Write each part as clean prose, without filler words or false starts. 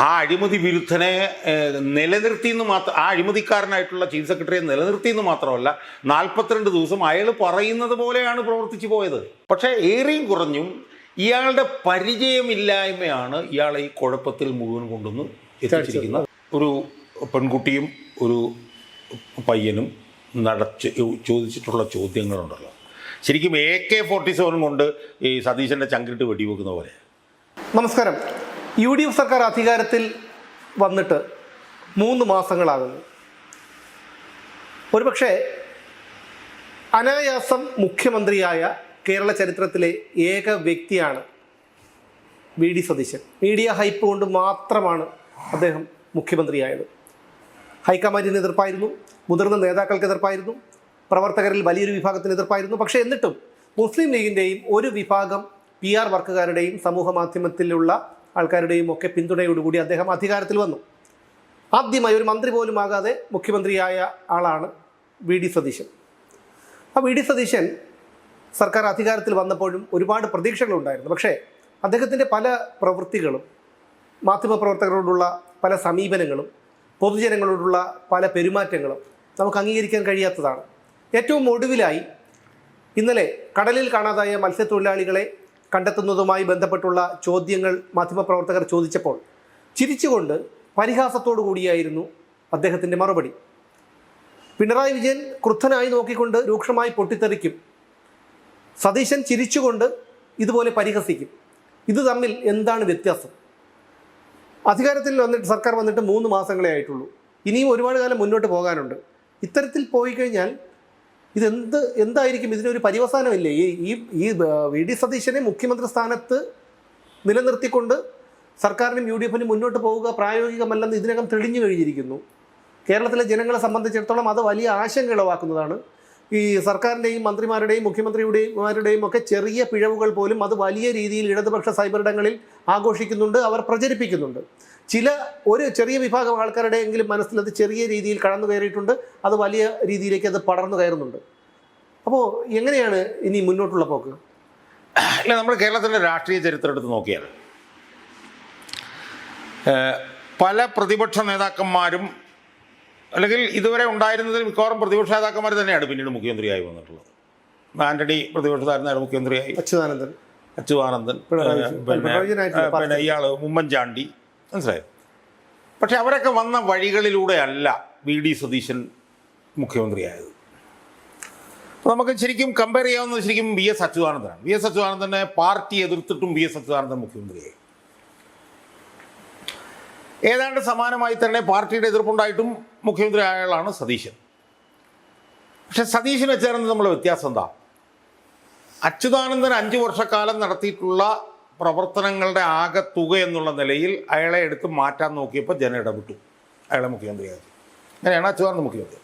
ആ അഴിമതി വിരുദ്ധനെ നിലനിർത്തിയെന്ന് മാത്രം, ആ അഴിമതിക്കാരനായിട്ടുള്ള ചീഫ് സെക്രട്ടറിയെ നിലനിർത്തിയെന്ന് മാത്രമല്ല 42 ദിവസം അയാൾ പറയുന്നത് പോലെയാണ് പ്രവർത്തിച്ചു പോയത്. പക്ഷേ ഏറെയും കുറഞ്ഞും ഇയാളുടെ പരിചയമില്ലായ്മയാണ് ഇയാളെ ഈ കുഴപ്പത്തിൽ മുഴുവൻ കൊണ്ടുവന്ന് എത്തിച്ചിരിക്കുന്നത്. ഒരു പെൺകുട്ടിയും ഒരു പയ്യനും ചോദിച്ചിട്ടുള്ള ചോദ്യങ്ങളുണ്ടല്ലോ, ശരിക്കും AK-47 കൊണ്ട് ഈ സതീശൻ്റെ ചങ്കിട്ട് വെടിവെക്കുന്ന പോലെ. നമസ്കാരം. UDF സർക്കാർ അധികാരത്തിൽ വന്നിട്ട് 3 മാസങ്ങളാകുന്നു. ഒരുപക്ഷെ അനായാസം മുഖ്യമന്ത്രിയായ കേരള ചരിത്രത്തിലെ ഏക വ്യക്തിയാണ് VD സതീശൻ. മീഡിയ ഹൈപ്പ് കൊണ്ട് മാത്രമാണ് അദ്ദേഹം മുഖ്യമന്ത്രിയായത്. ഹൈക്കമാൻഡിന് എതിർപ്പായിരുന്നു, മുതിർന്ന നേതാക്കൾക്ക് എതിർപ്പായിരുന്നു, പ്രവർത്തകരിൽ വലിയൊരു വിഭാഗത്തിന് എതിർപ്പായിരുന്നു. പക്ഷേ എന്നിട്ടും മുസ്ലിം ലീഗിൻ്റെയും ഒരു വിഭാഗം PR വർക്കുകാരുടെയും സമൂഹ മാധ്യമത്തിലുള്ള ആൾക്കാരുടെയും ഒക്കെ പിന്തുണയോടുകൂടി അദ്ദേഹം അധികാരത്തിൽ വന്നു. ആദ്യമായി ഒരു മന്ത്രി പോലും ആകാതെ മുഖ്യമന്ത്രിയായ ആളാണ് VD സതീശൻ. ആ VD സതീശൻ സർക്കാർ അധികാരത്തിൽ വന്നപ്പോഴും ഒരുപാട് പ്രതീക്ഷകളുണ്ടായിരുന്നു. പക്ഷേ അദ്ദേഹത്തിൻ്റെ പല പ്രവൃത്തികളും, മാധ്യമപ്രവർത്തകരോടുള്ള പല സമീപനങ്ങളും, പൊതുജനങ്ങളോടുള്ള പല പെരുമാറ്റങ്ങളും നമുക്ക് അംഗീകരിക്കാൻ കഴിയാത്തതാണ്. ഏറ്റവും ഒടുവിലായി ഇന്നലെ കടലിൽ കാണാതായ മത്സ്യത്തൊഴിലാളികളെ കണ്ടെത്തുന്നതുമായി ബന്ധപ്പെട്ടുള്ള ചോദ്യങ്ങൾ മാധ്യമപ്രവർത്തകർ ചോദിച്ചപ്പോൾ ചിരിച്ചുകൊണ്ട് പരിഹാസത്തോടു കൂടിയായിരുന്നു അദ്ദേഹത്തിൻ്റെ മറുപടി. പിണറായി വിജയൻ ക്രുദ്ധനായി നോക്കിക്കൊണ്ട് രൂക്ഷമായി പൊട്ടിത്തെറിക്കും, സതീശൻ ചിരിച്ചുകൊണ്ട് ഇതുപോലെ പരിഹസിക്കും. ഇത് തമ്മിൽ എന്താണ് വ്യത്യാസം? അധികാരത്തിൽ വന്നിട്ട് സർക്കാർ വന്നിട്ട് 3 മാസങ്ങളേ ആയിട്ടുള്ളൂ. ഇനിയും ഒരുപാട് കാലം മുന്നോട്ട് പോകാനുണ്ട്. ഇത്തരത്തിൽ പോയി കഴിഞ്ഞാൽ എന്തായിരിക്കും? ഇതിനൊരു പര്യവസാനമില്ലേ? ഈ VD സതീശനെ മുഖ്യമന്ത്രി സ്ഥാനത്ത് നിലനിർത്തിക്കൊണ്ട് സർക്കാരിനും UDFനും മുന്നോട്ട് പോവുക പ്രായോഗികമല്ലെന്ന് ഇതിനകം തെളിഞ്ഞു കഴിഞ്ഞിരിക്കുന്നു. കേരളത്തിലെ ജനങ്ങളെ സംബന്ധിച്ചിടത്തോളം അത് വലിയ ആശങ്ക ഉളവാക്കുന്നതാണ്. ഈ സർക്കാരിൻ്റെയും മന്ത്രിമാരുടെയും മുഖ്യമന്ത്രിയുടെയും ഒക്കെ ചെറിയ പിഴവുകൾ പോലും അത് വലിയ രീതിയിൽ ഇടതുപക്ഷ സൈബറിടങ്ങളിൽ ആഘോഷിക്കുന്നുണ്ട്, അവർ പ്രചരിപ്പിക്കുന്നുണ്ട്. ഒരു ചെറിയ വിഭാഗം ആൾക്കാരുടെ എങ്കിലും മനസ്സിലത് ചെറിയ രീതിയിൽ കടന്നു കയറിയിട്ടുണ്ട്, അത് വലിയ രീതിയിലേക്ക് അത് പടർന്നു കയറുന്നുണ്ട്. അപ്പോൾ എങ്ങനെയാണ് ഇനി മുന്നോട്ടുള്ള പോക്ക്? അല്ല, നമ്മൾ കേരളത്തിൻ്റെ രാഷ്ട്രീയ ചരിത്രം എടുത്ത് നോക്കിയാൽ പല പ്രതിപക്ഷ നേതാക്കന്മാരും, അല്ലെങ്കിൽ ഇതുവരെ ഉണ്ടായിരുന്നതിൽ മിക്കവാറും പ്രതിപക്ഷ നേതാക്കന്മാർ തന്നെയാണ് പിന്നീട് മുഖ്യമന്ത്രിയായി വന്നിട്ടുള്ളത്. ആന്റണി പ്രതിപക്ഷത്തായിരുന്ന മുഖ്യമന്ത്രിയായി, അച്യുതാനന്ദൻ, പിന്നെ ഇയാൾ ഉമ്മൻചാണ്ടി, മനസ്സിലായോ? പക്ഷെ അവരൊക്കെ വന്ന വഴികളിലൂടെ അല്ല VD സതീശൻ മുഖ്യമന്ത്രിയായത്. അപ്പോൾ നമുക്ക് ശരിക്കും കമ്പയർ ചെയ്യാവുന്നത് ശരിക്കും VS അച്യുതാനന്ദനാണ്. VS അച്യുതാനന്ദനെ പാർട്ടി എതിർത്തിട്ടും VS അച്യുതാനന്ദൻ മുഖ്യമന്ത്രിയായി. ഏതാണ്ട് സമാനമായി തന്നെ പാർട്ടിയുടെ എതിർപ്പുണ്ടായിട്ടും മുഖ്യമന്ത്രി ആയാളാണ് സതീശൻ. പക്ഷെ സതീശനെ ചേർന്ന് നമ്മൾ വ്യത്യാസം എന്താ? അച്യുതാനന്ദൻ 5 വർഷക്കാലം നടത്തിയിട്ടുള്ള പ്രവർത്തനങ്ങളുടെ ആകെ തുക എന്നുള്ള നിലയിൽ അയാളെ എടുത്ത് മാറ്റാൻ നോക്കിയപ്പോൾ ജനം ഇടപെട്ടു, അയാളെ മുഖ്യമന്ത്രിയാക്കി. അങ്ങനെയാണ് അച്യുതാനന്ദൻ മുഖ്യമന്ത്രി.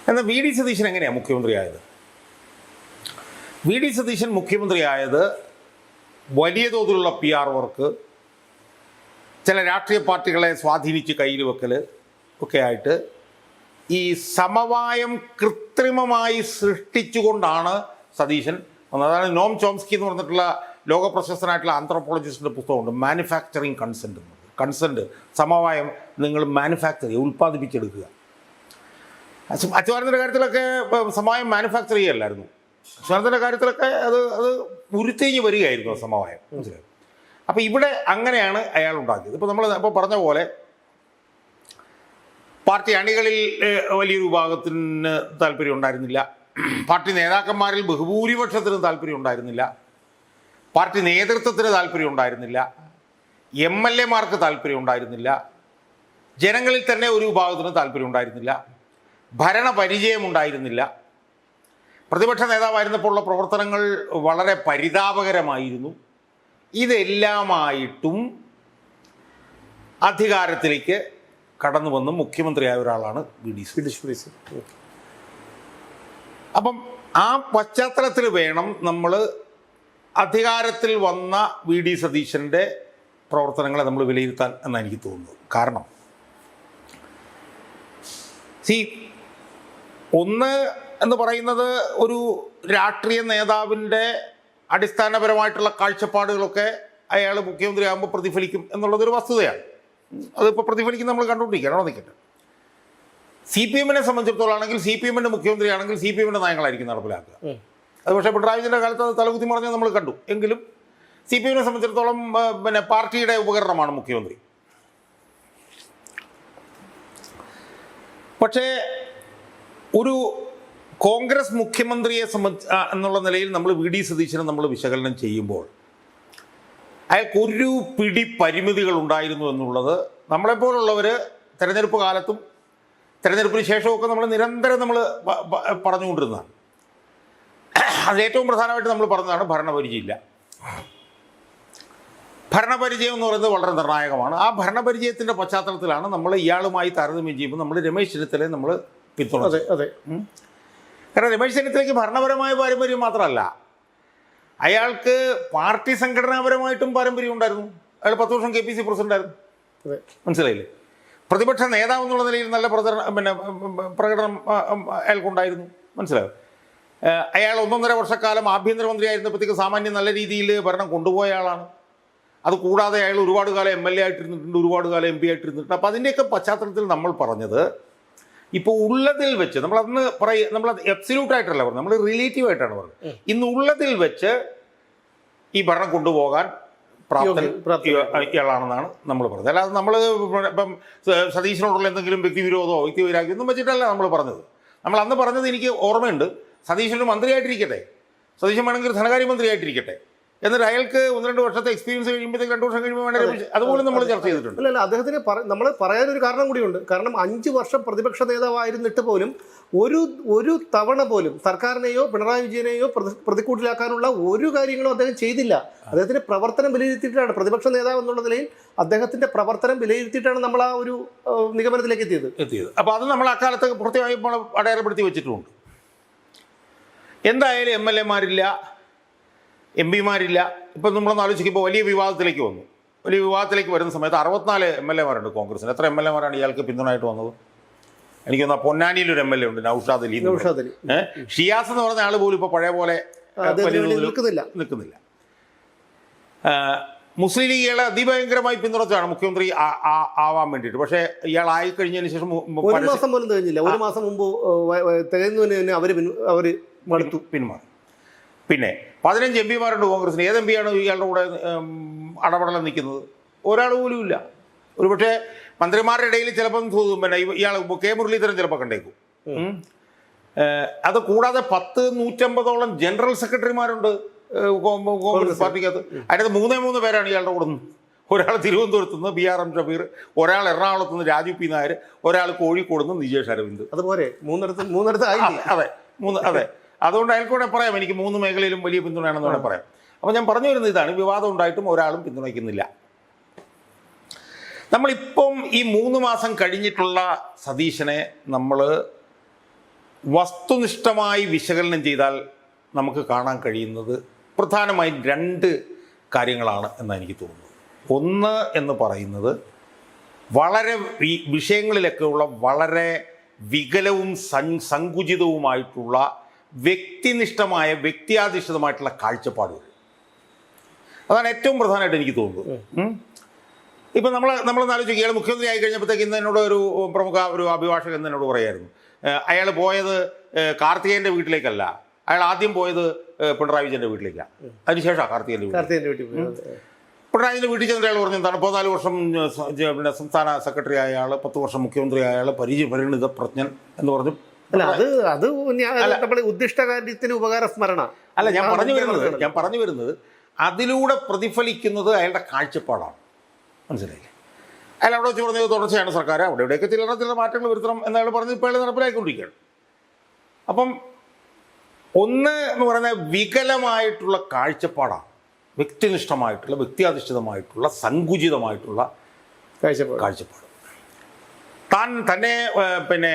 എന്നാൽ VD സതീശൻ എങ്ങനെയാണ് മുഖ്യമന്ത്രിയായത്? VD സതീശൻ മുഖ്യമന്ത്രിയായത് വലിയ തോതിലുള്ള PR വർക്ക്, ചില രാഷ്ട്രീയ പാർട്ടികളെ സ്വാധീനിച്ച് കയ്യിൽ വെക്കൽ ഒക്കെ ആയിട്ട് ഈ സമവായം കൃത്രിമമായി സൃഷ്ടിച്ചുകൊണ്ടാണ് സതീശൻ വന്നത്. അതാണ് നോം ചോംസ്കി എന്ന് പറഞ്ഞിട്ടുള്ള ലോക പ്രശസ്തനായിട്ടുള്ള ആന്ത്രോപോളജിസ്റ്റിൻ്റെ പുസ്തകമുണ്ട്, മാനുഫാക്ചറിങ് കൺസെൻറ്റ്. കൺസെൻറ്റ്, സമവായം നിങ്ങൾ മാനുഫാക്ചർ ചെയ്യുക, ഉൽപ്പാദിപ്പിച്ചെടുക്കുക. അച്യുതാനന്ദൻ്റെ കാര്യത്തിലൊക്കെ സമവായം മാനുഫാക്ചർ ചെയ്യല്ലായിരുന്നു. അച്യുതാനന്ദൻ്റെ കാര്യത്തിലൊക്കെ അത് ഉരുത്തിരിഞ്ഞ് വരികയായിരുന്നു ആ സമവായം, മനസ്സിലായി? അപ്പോൾ ഇവിടെ അങ്ങനെയാണ് അയാൾ ഉണ്ടാക്കിയത്. ഇപ്പോൾ നമ്മൾ പറഞ്ഞ പോലെ പാർട്ടി അണികളിൽ വലിയൊരു വിഭാഗത്തിന് താല്പര്യം ഉണ്ടായിരുന്നില്ല, പാർട്ടി നേതാക്കന്മാരിൽ ബഹുഭൂരിപക്ഷത്തിന് താല്പര്യം ഉണ്ടായിരുന്നില്ല, പാർട്ടി നേതൃത്വത്തിന് താല്പര്യം ഉണ്ടായിരുന്നില്ല, MLA-മാർക്ക് താല്പര്യം ഉണ്ടായിരുന്നില്ല, ജനങ്ങളിൽ തന്നെ ഒരു വിഭാഗത്തിന് താല്പര്യം ഉണ്ടായിരുന്നില്ല, ഭരണപരിചയം ഉണ്ടായിരുന്നില്ല. പ്രതിപക്ഷ നേതാവായിരുന്നപ്പോഴുള്ള പ്രവർത്തനങ്ങൾ വളരെ പരിതാപകരമായിരുന്നു. ഇതെല്ലാമായിട്ടും അധികാരത്തിലേക്ക് കടന്നു വന്ന് മുഖ്യമന്ത്രിയായ ഒരാളാണ് VD സതീശൻ. അപ്പം ആ പശ്ചാത്തലത്തിൽ വേണം നമ്മൾ അധികാരത്തിൽ വന്ന VD സതീശൻ്റെ പ്രവർത്തനങ്ങളെ നമ്മൾ വിലയിരുത്താൻ എന്നാണ് എനിക്ക് തോന്നുന്നത്. കാരണം ഒന്ന് എന്ന് പറയുന്നത് ഒരു രാഷ്ട്രീയ നേതാവിൻ്റെ അടിസ്ഥാനപരമായിട്ടുള്ള കാഴ്ചപ്പാടുകളൊക്കെ അയാൾ മുഖ്യമന്ത്രി ആകുമ്പോൾ പ്രതിഫലിക്കും എന്നുള്ളതൊരു വസ്തുതയാണ്. അതിപ്പോൾ പ്രതിഫലിക്കും നമ്മൾ കണ്ടുകൊണ്ടിരിക്കുകയാണ്. അവിടെ നിൽക്കട്ടെ. CPM-നെ സംബന്ധിച്ചിടത്തോളം ആണെങ്കിൽ CPM-ന്റെ മുഖ്യമന്ത്രിയാണെങ്കിൽ CPM-ന്റെ നയങ്ങളായിരിക്കും നടപ്പിലാക്കുക. അത് പക്ഷേ പിണറായി വിജയൻ്റെ കാലത്ത് അത് തലകുത്തി മറിഞ്ഞ് നമ്മൾ കണ്ടു. എങ്കിലും CPM-നെ സംബന്ധിച്ചിടത്തോളം പിന്നെ പാർട്ടിയുടെ ഉപകരണമാണ് മുഖ്യമന്ത്രി. പക്ഷേ ഒരു കോൺഗ്രസ് മുഖ്യമന്ത്രിയെ എന്നുള്ള നിലയിൽ നമ്മൾ VD സതീശനെ നമ്മൾ വിശകലനം ചെയ്യുമ്പോൾ അയാൾക്കൊരു പിടി പരിമിതികൾ ഉണ്ടായിരുന്നു എന്നുള്ളത് നമ്മളെപ്പോലുള്ളവർ തെരഞ്ഞെടുപ്പ് കാലത്തും തെരഞ്ഞെടുപ്പിന് ശേഷമൊക്കെ നമ്മൾ നിരന്തരം നമ്മൾ പറഞ്ഞുകൊണ്ടിരുന്നതാണ്. അതിലേറ്റവും പ്രധാനമായിട്ട് നമ്മൾ പറഞ്ഞതാണ് ഭരണപരിചയമില്ല. ഭരണപരിചയം എന്ന് പറയുന്നത് വളരെ നിർണായകമാണ്. ആ ഭരണപരിചയത്തിൻ്റെ പശ്ചാത്തലത്തിലാണ് നമ്മൾ ഇയാളുമായി താരതമ്യം ചെയ്യുമ്പോൾ നമ്മൾ രമേശ് ചെന്നിത്തലയെ നമ്മൾ പിന്തുണച്ചത്. അതെ. കാരണം രമേശ് ചെന്നിത്തലയ്ക്ക് ഭരണപരമായ പാരമ്പര്യം മാത്രമല്ല, അയാൾക്ക് പാർട്ടി സംഘടനാപരമായിട്ടും പാരമ്പര്യം ഉണ്ടായിരുന്നു. അയാൾ 10 വർഷം KPC പ്രസിഡൻ്റായിരുന്നു. മനസ്സിലായില്ലേ? പ്രതിപക്ഷ നേതാവ് എന്നുള്ള നിലയിൽ നല്ല പ്രകടനം അയാൾക്കുണ്ടായിരുന്നു. മനസ്സിലായോ? അയാൾ 1.5 വർഷക്കാലം ആഭ്യന്തരമന്ത്രിയായിരുന്നപ്പോഴത്തേക്ക് സാമാന്യം നല്ല രീതിയിൽ ഭരണം കൊണ്ടുപോയ ആളാണ്. അതുകൂടാതെ അയാൾ ഒരുപാട് കാലം MLA ആയിട്ടിരുന്നിട്ടുണ്ട്, ഒരുപാട് കാലം MP ആയിട്ടിരുന്നിട്ടുണ്ട്. അപ്പോൾ അതിൻ്റെയൊക്കെ പശ്ചാത്തലത്തിൽ നമ്മൾ പറഞ്ഞത് ഇപ്പോൾ ഉള്ളതിൽ വെച്ച് നമ്മളത് എബ്സല്യൂട്ടായിട്ടല്ല പറഞ്ഞത്, നമ്മൾ റിലേറ്റീവായിട്ടാണ് പറഞ്ഞത്. ഇന്ന് ഉള്ളതിൽ വെച്ച് ഈ ഭരണം കൊണ്ടുപോകാൻ ഇയാളാണെന്നാണ് നമ്മൾ പറഞ്ഞത്. അല്ലാതെ നമ്മൾ ഇപ്പം സതീശനോടുള്ള എന്തെങ്കിലും വ്യക്തിവിരോധമോ വ്യക്തിവൈരാഗ്യമോ ഒന്നും വെച്ചിട്ടല്ല നമ്മൾ പറഞ്ഞത്. നമ്മൾ അന്ന് പറഞ്ഞത് എനിക്ക് ഓർമ്മയുണ്ട്, സതീശൻ മന്ത്രിയായിട്ടിരിക്കട്ടെ, സതീശൻ വേണമെങ്കിൽ ഒരു ധനകാര്യമന്ത്രിയായിട്ടിരിക്കട്ടെ, എന്നിട്ട് അയാൾക്ക് 1-2 വർഷത്തെ എക്സ്പീരിയൻസ് കഴിയുമ്പോഴത്തേക്ക് 2 വർഷം കഴിയുമ്പോൾ വേണ്ട, അതുപോലെ നമ്മൾ ചർച്ച ചെയ്തിട്ടുണ്ട്. അല്ല, അദ്ദേഹത്തിന് നമ്മൾ പറയാനൊരു കാരണം കൂടിയുണ്ട്. കാരണം 5 വർഷം പ്രതിപക്ഷ നേതാവായിരുന്നിട്ട് പോലും ഒരു തവണ പോലും സർക്കാരിനെയോ പിണറായി വിജയനെയോ പ്രതിക്കൂട്ടിലാക്കാനുള്ള ഒരു കാര്യങ്ങളും അദ്ദേഹം ചെയ്തില്ല. അദ്ദേഹത്തിന്റെ പ്രവർത്തനം വിലയിരുത്തിയിട്ടാണ്, പ്രതിപക്ഷ നേതാവ് എന്നുള്ള നിലയിൽ അദ്ദേഹത്തിന്റെ പ്രവർത്തനം വിലയിരുത്തിയിട്ടാണ് നമ്മൾ ആ ഒരു നിഗമനത്തിലേക്ക് എത്തിയത്. അപ്പോൾ അത് നമ്മൾ അക്കാലത്ത് കൃത്യമായി അടയാളപ്പെടുത്തി വെച്ചിട്ടുമുണ്ട്. എന്തായാലും MLA-മാരില്ല, MP-മാരില്ല. ഇപ്പം നമ്മളൊന്ന് ആലോചിക്കുമ്പോൾ വലിയ വിവാദത്തിലേക്ക് വന്നു. വലിയ വിവാദത്തിലേക്ക് വരുന്ന സമയത്ത് 64 MLA-മാരുണ്ട് കോൺഗ്രസിന്. എത്ര MLA-മാരാണ് ഇയാൾക്ക് പിന്തുണയായിട്ട് വന്നത്? എനിക്കൊന്ന് പൊന്നാനിയിലൊരു MLA ഉണ്ട്, നൗഷാദ് അലി. ഷിയാസ് എന്ന് പറഞ്ഞ ആൾ പോലും ഇപ്പോൾ പഴയ പോലെ നിൽക്കുന്നില്ല. മുസ്ലിം ലീഗുകളെ അതിഭയങ്കരമായി പിന്തുണച്ചാണ് മുഖ്യമന്ത്രി ആവാൻ വേണ്ടിയിട്ട്. പക്ഷേ ഇയാൾ ആയിക്കഴിഞ്ഞതിന് ശേഷം 1 മാസം പോലും തികഞ്ഞില്ല. 1 മാസം മുമ്പ് തികയുന്നതിന് തന്നെ അവർ പിന്മാറി. പിന്നെ 15 MP-മാരുണ്ട് കോൺഗ്രസിന്. ഏത് MP-യാണ് ഇയാളുടെ കൂടെ അടപടലം നിൽക്കുന്നത്? ഒരാൾ പോലും ഇല്ല. ഒരുപക്ഷെ മന്ത്രിമാരുടെ ഇടയിൽ ചിലപ്പം ഇയാൾ K. മുരളീധരൻ ചിലപ്പോൾ കണ്ടേക്കും. അത് കൂടാതെ 150-150ഓളം ജനറൽ സെക്രട്ടറിമാരുണ്ട് കോൺഗ്രസ് പാർട്ടിക്കകത്ത്. അതിനകത്ത് 3 പേരാണ് ഇയാളുടെ കൂടെ. ഒരാൾ തിരുവനന്തപുരത്ത് നിന്ന് BRM ഷബീർ, ഒരാൾ എറണാകുളത്ത് നിന്ന് രാജു P. നായർ, ഒരാൾ കോഴിക്കോട് നിന്ന് നിജേഷ് അരവിന്ദ്. അതുപോലെ മൂന്നിടത്ത് അതെ. അതുകൊണ്ട് അയാൾക്കൂടെ പറയാം, എനിക്ക് 3 മേഖലയിലും വലിയ പിന്തുണയാണെന്ന് വേണമെങ്കിൽ പറയാം. അപ്പോൾ ഞാൻ പറഞ്ഞു വരുന്നത് ഇതാണ്, വിവാദം ഉണ്ടായിട്ടും ഒരാളും പിന്തുണയ്ക്കുന്നില്ല. നമ്മളിപ്പം ഈ 3 മാസം കഴിഞ്ഞിട്ടുള്ള സതീശനെ നമ്മൾ വസ്തുനിഷ്ഠമായി വിശകലനം ചെയ്താൽ നമുക്ക് കാണാൻ കഴിയുന്നത് പ്രധാനമായും 2 കാര്യങ്ങളാണ് എന്നാണ് എനിക്ക് തോന്നുന്നത്. ഒന്ന് എന്ന് പറയുന്നത് വളരെ വിഷയങ്ങളിലൊക്കെ ഉള്ള വളരെ വികലവും സങ്കുചിതവുമായിട്ടുള്ള വ്യക്തിനിഷ്ഠമായ വ്യക്തിയാധിഷ്ഠിതമായിട്ടുള്ള കാഴ്ചപ്പാടുകൾ. അതാണ് ഏറ്റവും പ്രധാനമായിട്ട് എനിക്ക് തോന്നുന്നത്. ഇപ്പം നമ്മളൊന്ന് ആലോചിക്കുക, ഇയാൾ മുഖ്യമന്ത്രി ആയി കഴിഞ്ഞപ്പോഴത്തേക്ക് ഇന്ന് എന്നോട് ഒരു പ്രമുഖ ഒരു അഭിഭാഷകൻ എന്നോട് പറയായിരുന്നു, അയാൾ പോയത് കാർത്തികേയൻ്റെ വീട്ടിലേക്കല്ല, അയാൾ ആദ്യം പോയത് പിണറായി വിജയൻ്റെ വീട്ടിലേക്കാണ്. അതിനുശേഷമാണ് കാർത്തികേയൻ്റെ വീട്ടിൽ. പിണറായിൻ്റെ വീട്ടിൽ ചെന്നിട്ട് അയാൾ പറഞ്ഞു എന്താണ്, 14 വർഷം സംസ്ഥാന സെക്രട്ടറി ആയ ആൾ, 10 വർഷം മുഖ്യമന്ത്രി ആയ ആൾ, പരിണിത പ്രജ്ഞൻ എന്ന് പറഞ്ഞു. ഉദ്ദിഷ്ടകാര്യത്തിന് ഉപകാര സ്മരണ അല്ല, ഞാൻ പറഞ്ഞു വരുന്നത് അതിലൂടെ പ്രതിഫലിക്കുന്നത് അയാളുടെ കാഴ്ചപ്പാടാണ്. മനസ്സിലായില്ലേ? അയാൾ അവിടെ വെച്ച് പറഞ്ഞത് തുടർച്ചയാണ് സർക്കാർ, അവിടെ ഇവിടെയൊക്കെ ചില മാറ്റങ്ങൾ വരുത്തണം എന്നയാൾ പറഞ്ഞ് ഇപ്പോൾ അയാൾ നടപ്പിലാക്കിക്കൊണ്ടിരിക്കുകയാണ്. അപ്പം ഒന്ന് എന്ന് പറയുന്നത് വികലമായിട്ടുള്ള കാഴ്ചപ്പാടാണ്, വ്യക്തിനിഷ്ഠമായിട്ടുള്ള വ്യക്തിയാധിഷ്ഠിതമായിട്ടുള്ള സങ്കുചിതമായിട്ടുള്ള കാഴ്ചപ്പാട്. തന്നെ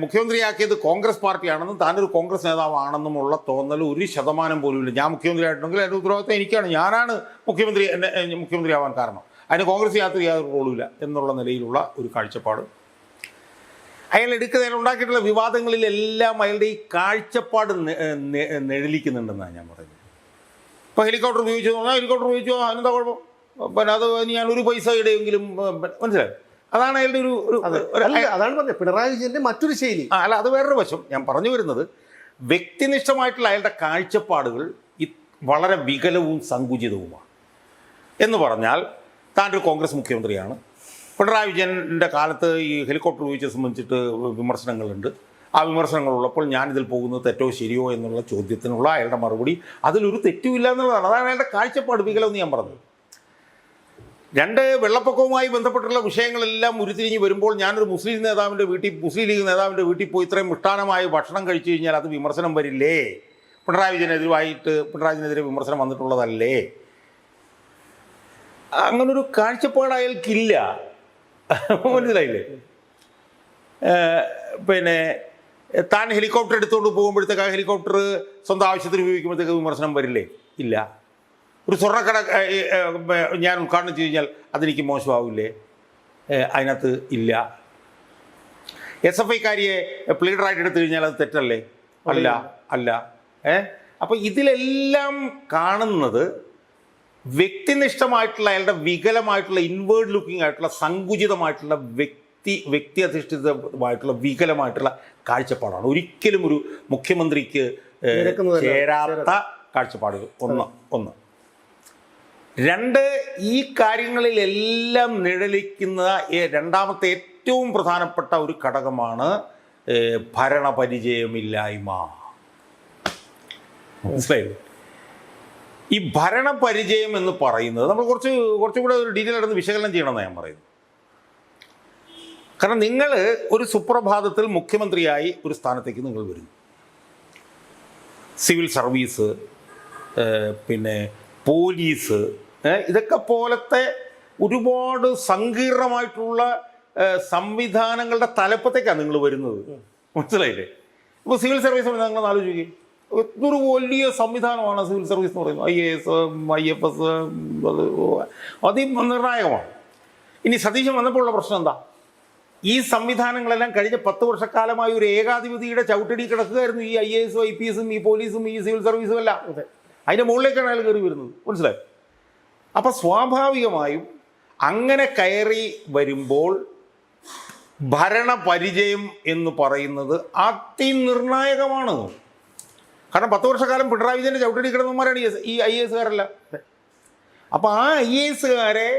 മുഖ്യമന്ത്രിയാക്കിയത് കോൺഗ്രസ് പാർട്ടിയാണെന്നും താനൊരു കോൺഗ്രസ് നേതാവാണെന്നുമുള്ള തോന്നൽ 1% പോലും ഇല്ല. ഞാൻ മുഖ്യമന്ത്രിയായിട്ടുണ്ടെങ്കിൽ അതിൻ്റെ ഉത്തരവാദിത്തം എനിക്കാണ്, ഞാനാണ് മുഖ്യമന്ത്രിയാവാൻ കാരണം, അതിന് കോൺഗ്രസ് യാതൊരു റോളുമില്ല എന്നുള്ള നിലയിലുള്ള ഒരു കാഴ്ചപ്പാട് അയാൾ ഉണ്ടാക്കിയിട്ടുള്ള വിവാദങ്ങളിലെല്ലാം അയാളുടെ ഈ കാഴ്ചപ്പാട് നിഴലിക്കുന്നുണ്ടെന്നാണ് ഞാൻ പറയുന്നത്. ഇപ്പോൾ ഹെലികോപ്റ്റർ ഉപയോഗിച്ചു എന്ന് പറഞ്ഞാൽ ഹെലികോപ്റ്റർ ഉപയോഗിച്ചു, അതിനെന്താ കുഴപ്പം? പിന്നെ അത് ഞാൻ ഒരു പൈസ ഇടയെങ്കിലും മനസ്സിലായി. അതാണ് അയാളുടെ അതാണ് പറഞ്ഞത് പിണറായി വിജയന്റെ മറ്റൊരു ശൈലി. അല്ല, അത് വേറൊരു വശം. ഞാൻ പറഞ്ഞു വരുന്നത് വ്യക്തിനിഷ്ഠമായിട്ടുള്ള അയാളുടെ കാഴ്ചപ്പാടുകൾ വളരെ വികലവും സങ്കുചിതവുമാണ്. എന്ന് പറഞ്ഞാൽ താൻ ഒരു കോൺഗ്രസ് മുഖ്യമന്ത്രിയാണ്. പിണറായി വിജയൻ്റെ കാലത്ത് ഈ ഹെലികോപ്റ്റർ ഉപയോഗിച്ച് സംബന്ധിച്ചിട്ട് വിമർശനങ്ങളുണ്ട്. ആ വിമർശനങ്ങളുള്ളപ്പോൾ ഞാനിതിൽ പോകുന്നത് തെറ്റോ ശരിയോ എന്നുള്ള ചോദ്യത്തിനുള്ള അയാളുടെ മറുപടി അതിലൊരു തെറ്റുമില്ല എന്നുള്ളതാണ്. അതാണ് അയാളുടെ കാഴ്ചപ്പാട് വികലമെന്ന് ഞാൻ പറഞ്ഞത്. രണ്ട്, വെള്ളപ്പൊക്കവുമായി ബന്ധപ്പെട്ടുള്ള വിഷയങ്ങളെല്ലാം ഉരുത്തിരിഞ്ഞ് വരുമ്പോൾ ഞാനൊരു മുസ്ലിം ലീഗ് നേതാവിൻ്റെ വീട്ടിൽ പോയി ഇത്രയും മിഷ്ടാനമായ ഭക്ഷണം കഴിച്ചു കഴിഞ്ഞാൽ അത് വിമർശനം വരില്ലേ? പിണറായി വിജയനെതിരെ വിമർശനം വന്നിട്ടുള്ളതല്ലേ? അങ്ങനൊരു കാഴ്ചപ്പാട് അയാൾക്കില്ല. മനസ്സിലായില്ലേ? പിന്നെ താൻ ഹെലികോപ്റ്റർ എടുത്തുകൊണ്ട് പോകുമ്പോഴത്തേക്ക് ആ ഹെലികോപ്റ്റർ സ്വന്തം ആവശ്യത്തിന് ഉപയോഗിക്കുമ്പോഴത്തേക്ക് വിമർശനം വരില്ലേ? ഇല്ല. ഒരു സ്വർണ്ണക്കട ഞാൻ ഉദ്ഘാടനം ചെയ്ത് കഴിഞ്ഞാൽ അതെനിക്ക് മോശമാവില്ലേ? അതിനകത്ത് ഇല്ല. SFIക്കാരിയെ പ്ലീഡറായിട്ട് എടുത്തു കഴിഞ്ഞാൽ അത് തെറ്റല്ലേ? അല്ല. അപ്പോൾ ഇതിലെല്ലാം കാണുന്നത് വ്യക്തിനിഷ്ഠമായിട്ടുള്ള അയാളുടെ വികലമായിട്ടുള്ള ഇൻവേർഡ് ലുക്കിംഗ് ആയിട്ടുള്ള സങ്കുചിതമായിട്ടുള്ള വ്യക്തി അധിഷ്ഠിതമായിട്ടുള്ള വികലമായിട്ടുള്ള കാഴ്ചപ്പാടാണ്. ഒരിക്കലും ഒരു മുഖ്യമന്ത്രിക്ക് ചേരാത്ത കാഴ്ചപ്പാടുകൾ. ഒന്ന്. രണ്ട്, ഈ കാര്യങ്ങളിലെല്ലാം നിഴലിക്കുന്ന രണ്ടാമത്തെ ഏറ്റവും പ്രധാനപ്പെട്ട ഒരു ഘടകമാണ് ഭരണപരിചയമില്ലായ്മ. മനസ്സിലായില്ലേ? ഈ ഭരണപരിചയം എന്ന് പറയുന്നത് നമ്മൾ കുറച്ചുകൂടെ ഒരു ഡീറ്റെയിൽ ആയിട്ട് വിശകലനം ചെയ്യണമെന്ന് ഞാൻ പറയുന്നത്. കാരണം നിങ്ങൾ ഒരു സുപ്രഭാതത്തിൽ മുഖ്യമന്ത്രിയായി ഒരു സ്ഥാനത്തേക്ക് നിങ്ങൾ വരുന്നു. സിവിൽ സർവീസ്, പിന്നെ പോലീസ്, ഇതൊക്കെ പോലത്തെ ഒരുപാട് സങ്കീർണമായിട്ടുള്ള സംവിധാനങ്ങളുടെ തലപ്പത്തേക്കാണ് നിങ്ങൾ വരുന്നത്. മനസ്സിലായില്ലേ? ഇപ്പോൾ സിവിൽ സർവീസ് നിങ്ങൾ ആലോചിക്കുകയും ഇതൊരു വലിയ സംവിധാനമാണ് സിവിൽ സർവീസ് എന്ന് പറയുന്നത്. IAS, IFS അതിനിർണായകമാണ്. ഇനി സതീശൻ വന്നപ്പോഴുള്ള പ്രശ്നം എന്താ? ഈ സംവിധാനങ്ങളെല്ലാം കഴിഞ്ഞ 10 വർഷക്കാലമായി ഒരു ഏകാധിപതിയുടെ ചവിട്ടടി കിടക്കുകയായിരുന്നു. ഈ IAS, IPS, ഈ പോലീസും ഈ സിവിൽ സർവീസും എല്ലാം അതിൻ്റെ മുകളിലേക്കാണ് അയാൾ കയറി വരുന്നത്. മനസ്സിലായി? അപ്പം സ്വാഭാവികമായും അങ്ങനെ കയറി വരുമ്പോൾ ഭരണപരിചയം എന്ന് പറയുന്നത് അതിനിർണായകമാണ്. കാരണം 10 വർഷക്കാലം പിണറായി വിജയൻ്റെ ചവിട്ടടി കിടന്നവന്മാരാണ് ഈ IASകാരല്ല. അപ്പോൾ ആ IASകാരെ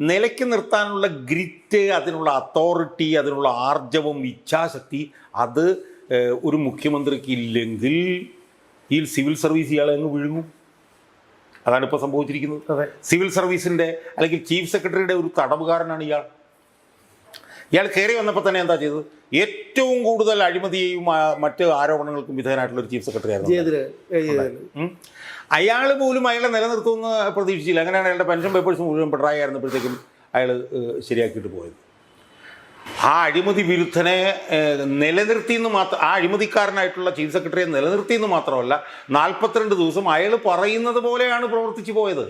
നിലയ്ക്ക് നിർത്താനുള്ള ഗ്രിറ്റ്, അതിനുള്ള അതോറിറ്റി, അതിനുള്ള ആർജവം, ഇച്ഛാശക്തി അത് ഒരു മുഖ്യമന്ത്രിക്ക് ഇല്ലെങ്കിൽ ഈ സിവിൽ സർവീസ് ഇയാളെ അങ്ങ് വിഴുങ്ങും. അതാണ് ഇപ്പോൾ സംഭവിച്ചിരിക്കുന്നത്. സിവിൽ സർവീസിൻ്റെ അല്ലെങ്കിൽ ചീഫ് സെക്രട്ടറിയുടെ ഒരു തടവുകാരനാണ് ഇയാൾ കയറി വന്നപ്പോൾ തന്നെ എന്താ ചെയ്തത്? ഏറ്റവും കൂടുതൽ അഴിമതിയെയും മറ്റ് ആരോപണങ്ങൾക്കും വിധേയനായിട്ടുള്ള ഒരു ചീഫ് സെക്രട്ടറി ആയിരുന്നു. അയാൾ പോലും അയാളെ നിലനിർത്തുമെന്ന് പ്രതീക്ഷിച്ചില്ല. അങ്ങനെയാണ് അയാളുടെ പെൻഷൻ പേപ്പേഴ്സ് മുഴുവൻ പിണറായി ആയിരുന്നപ്പോഴത്തേക്കും അയാൾ ശരിയാക്കിയിട്ട് പോയത്. ആ അഴിമതി വിരുദ്ധനെ നിലനിർത്തിയെന്ന് മാത്രം, ആ അഴിമതിക്കാരനായിട്ടുള്ള ചീഫ് സെക്രട്ടറിയെ നിലനിർത്തിയെന്ന് മാത്രമല്ല 42 ദിവസം അയാൾ പറയുന്നത് പോലെയാണ് പ്രവർത്തിച്ചു പോയത്.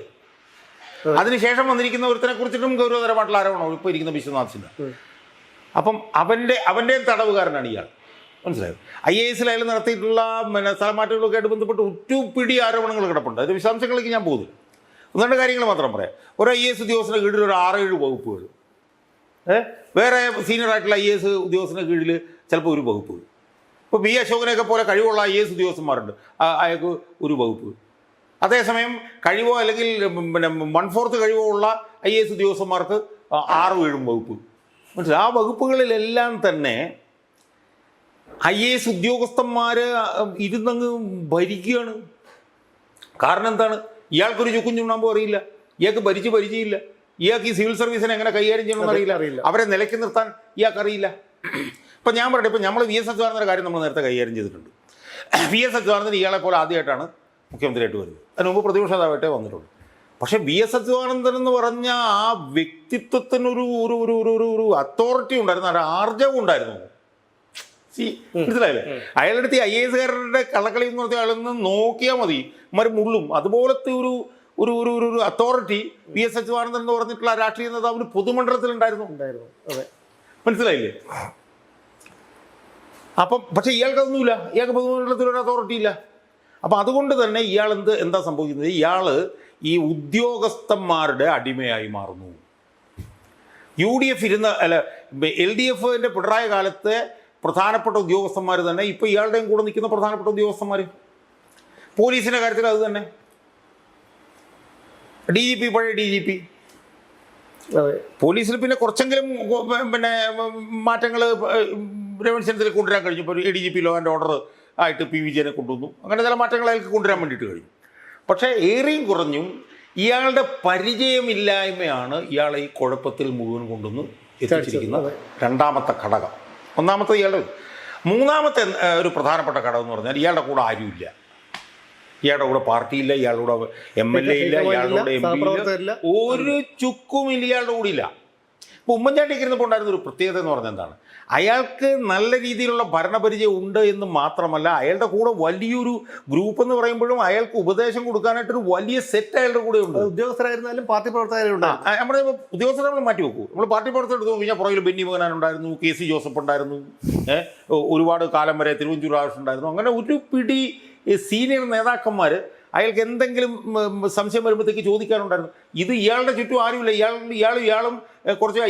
അതിനുശേഷം വന്നിരിക്കുന്ന ഒരുത്തനെ കുറിച്ചിട്ടും ഗൗരവതരമായിട്ടുള്ള ആരോപണം ഇപ്പോൾ ഇരിക്കുന്ന വിശ്വനാഥ് സിൻഹ. അപ്പം അവൻ്റെ തടവുകാരനാണ് ഇയാൾ. മനസ്സിലായത്? IASൽ അയാൾ നടത്തിയിട്ടുള്ള സ്ഥലമാറ്റങ്ങളൊക്കെ ആയിട്ട് ബന്ധപ്പെട്ട് ഒറ്റുപിടി ആരോപണങ്ങൾ കിടപ്പുണ്ട്. അതിൻ്റെ വിശദാംശങ്ങളിലേക്ക് ഞാൻ പോകുന്നു. 1-2 കാര്യങ്ങൾ മാത്രം പറയാം. ഒരു IAS ഉദ്യോഗസ്ഥൻ്റെ കീഴിൽ ഒരു 6-7 വകുപ്പുകൾ, വേറെ സീനിയറായിട്ടുള്ള IAS ഉദ്യോഗസ്ഥൻ്റെ കീഴിൽ ചിലപ്പോൾ ഒരു വകുപ്പ്. ഇപ്പോൾ B അശോകനെയൊക്കെ പോലെ കഴിവുള്ള IAS ഉദ്യോഗസ്ഥന്മാരുണ്ട്, അയാൾക്ക് ഒരു വകുപ്പ്. അതേസമയം കഴിവോ അല്ലെങ്കിൽ 1/4 കഴിവോ ഉള്ള IAS ഉദ്യോഗസ്ഥന്മാർക്ക് 6-7 വകുപ്പ്. മനസ്സിലായി? ആ വകുപ്പുകളിലെല്ലാം തന്നെ IAS ഉദ്യോഗസ്ഥന്മാർ ഇരുന്നങ്ങ് ഭരിക്കുകയാണ്. കാരണം എന്താണ്? ഇയാൾക്കൊരു ചുക്കും ചുണ്ണാമ്പും അറിയില്ല, ഇയാൾക്ക് പരിചയമില്ല, ഇയാൾക്ക് ഈ സിവിൽ സർവീസിനെ എങ്ങനെ കൈകാര്യം ചെയ്യണമെന്ന് അറിയില്ല, അവരെ നിലയ്ക്ക് നിർത്താൻ ഇയാൾക്കറിയില്ല. ഇപ്പം ഞാൻ പറയട്ടെ, ഇപ്പം നമ്മൾ VS അച്യുതാനന്ദൻ്റെ കാര്യം നമ്മൾ നേരത്തെ കൈകാര്യം ചെയ്തിട്ടുണ്ട്. VS അച്യുതാനന്ദൻ ഇയാളെ പോലെ ആദ്യമായിട്ടാണ് മുഖ്യമന്ത്രിയായിട്ട് വരുന്നത്. അതിന് മുമ്പ് പ്രതിപക്ഷ നേതാവായിട്ടേ വന്നിട്ടുള്ളൂ. പക്ഷേ VS അച്യുതാനന്ദൻ എന്ന് പറഞ്ഞ ആ വ്യക്തിത്വത്തിനൊരു ഒരു ഒരു ഒരു ഒരു അതോറിറ്റി ഉണ്ടായിരുന്നു, ഒരു ആർജവം ഉണ്ടായിരുന്നു. മനസ്സിലായില്ലേ? അയാളുടെ അടുത്ത് IASകാരുടെ കള്ളക്കളി എന്ന് പറഞ്ഞാൽ അയാളൊന്ന് നോക്കിയാൽ മതി, മുള്ളും. അതുപോലത്തെ ഒരു ഒരു ഒരു ഒരു അതോറിറ്റി VS അച്യുതാനന്ദൻ എന്ന് പറഞ്ഞിട്ടുള്ള രാഷ്ട്രീയ നേതാവിന് പൊതുമണ്ഡലത്തിൽ ഉണ്ടായിരുന്നു. അതെ, മനസ്സിലായില്ലേ? അപ്പം പക്ഷേ ഇയാൾക്കതൊന്നുമില്ല, ഇയാൾക്ക് പൊതുമണ്ഡലത്തിൽ ഒരു അതോറിറ്റി ഇല്ല. അപ്പോൾ അതുകൊണ്ട് തന്നെ ഇയാൾ എന്താ സംഭവിക്കുന്നത്, ഇയാൾ ഈ ഉദ്യോഗസ്ഥന്മാരുടെ അടിമയായി മാറുന്നു. UDF LDFിൻ്റെ പിണറായി കാലത്തെ പ്രധാനപ്പെട്ട ഉദ്യോഗസ്ഥന്മാർ തന്നെ ഇപ്പോൾ ഇയാളുടെയും കൂടെ നിൽക്കുന്ന പ്രധാനപ്പെട്ട ഉദ്യോഗസ്ഥന്മാർ. പോലീസിൻ്റെ കാര്യത്തിൽ അത് തന്നെ. DGP പഴയ DGP. പോലീസിൽ പിന്നെ കുറച്ചെങ്കിലും പിന്നെ മാറ്റങ്ങൾ രമേശ് ചെന്നിത്തല കൊണ്ടുവരാൻ കഴിഞ്ഞു. ഇപ്പോൾ ADGP ലോ ആൻഡ് ഓർഡർ ആയിട്ട് PV വിജയനെ കൊണ്ടുവന്നു. അങ്ങനെ ചില മാറ്റങ്ങൾ അയാൾക്ക് കൊണ്ടുവരാൻ വേണ്ടിയിട്ട് കഴിഞ്ഞു. പക്ഷേ ഏറെയും കുറഞ്ഞും ഇയാളുടെ പരിചയമില്ലായ്മയാണ് ഇയാളെ ഈ കുഴപ്പത്തിൽ മുഴുവൻ കൊണ്ടുവന്ന് എത്തിച്ചിരിക്കുന്ന രണ്ടാമത്തെ ഘടകം. ഒന്നാമത്തെ ഇയാളുടെ. മൂന്നാമത്തെ ഒരു പ്രധാനപ്പെട്ട ഘടകം എന്ന് പറഞ്ഞാൽ ഇയാളുടെ കൂടെ ആരുമില്ല. ഇയാളുടെ കൂടെ പാർട്ടിയില്ല, ഇയാളുടെ MLA ഇല്ല, ഇയാളുടെ MP ഇല്ല, ഒരു ചുക്കുമില്ല ഇയാളുടെ കൂടെ ഇല്ല. ഇപ്പോൾ ഉമ്മൻചാണ്ടിക്ക് ഇരുന്നപ്പോൾ ഉണ്ടായിരുന്ന ഒരു പ്രത്യേകത എന്ന് പറഞ്ഞാൽ എന്താണ്, അയാൾക്ക് നല്ല രീതിയിലുള്ള ഭരണപരിചയം ഉണ്ട് എന്ന് മാത്രമല്ല, അയാളുടെ കൂടെ വലിയൊരു ഗ്രൂപ്പ് എന്ന് പറയുമ്പോഴും അയാൾക്ക് ഉപദേശം കൊടുക്കാനായിട്ടൊരു വലിയ സെറ്റ് അയാളുടെ കൂടെ ഉണ്ട്. ഉദ്യോഗസ്ഥരായിരുന്നാലും പാർട്ടി പ്രവർത്തകരുണ്ട്. നമ്മുടെ ഉദ്യോഗസ്ഥരെ നമ്മൾ മാറ്റി വെക്കൂ. നമ്മൾ പാർട്ടി പ്രവർത്തകർ എടുത്തു കഴിഞ്ഞാൽ പുറകിൽ ബെന്നി ബഹനാൻ ഉണ്ടായിരുന്നു, KC ജോസഫ് ഉണ്ടായിരുന്നു, ഒരുപാട് കാലം വരെ തിരുവഞ്ചൂർ രാധാകൃഷ്ണൻ ഉണ്ടായിരുന്നു. അങ്ങനെ ഒരു പിടി സീനിയർ നേതാക്കന്മാർ അയാൾക്ക് എന്തെങ്കിലും സംശയം വരുമ്പോഴത്തേക്ക് ചോദിക്കാനുണ്ടായിരുന്നു. ഇത് ഇയാളുടെ ചുറ്റും ആരുമില്ല. ഇയാളും കുറച്ച്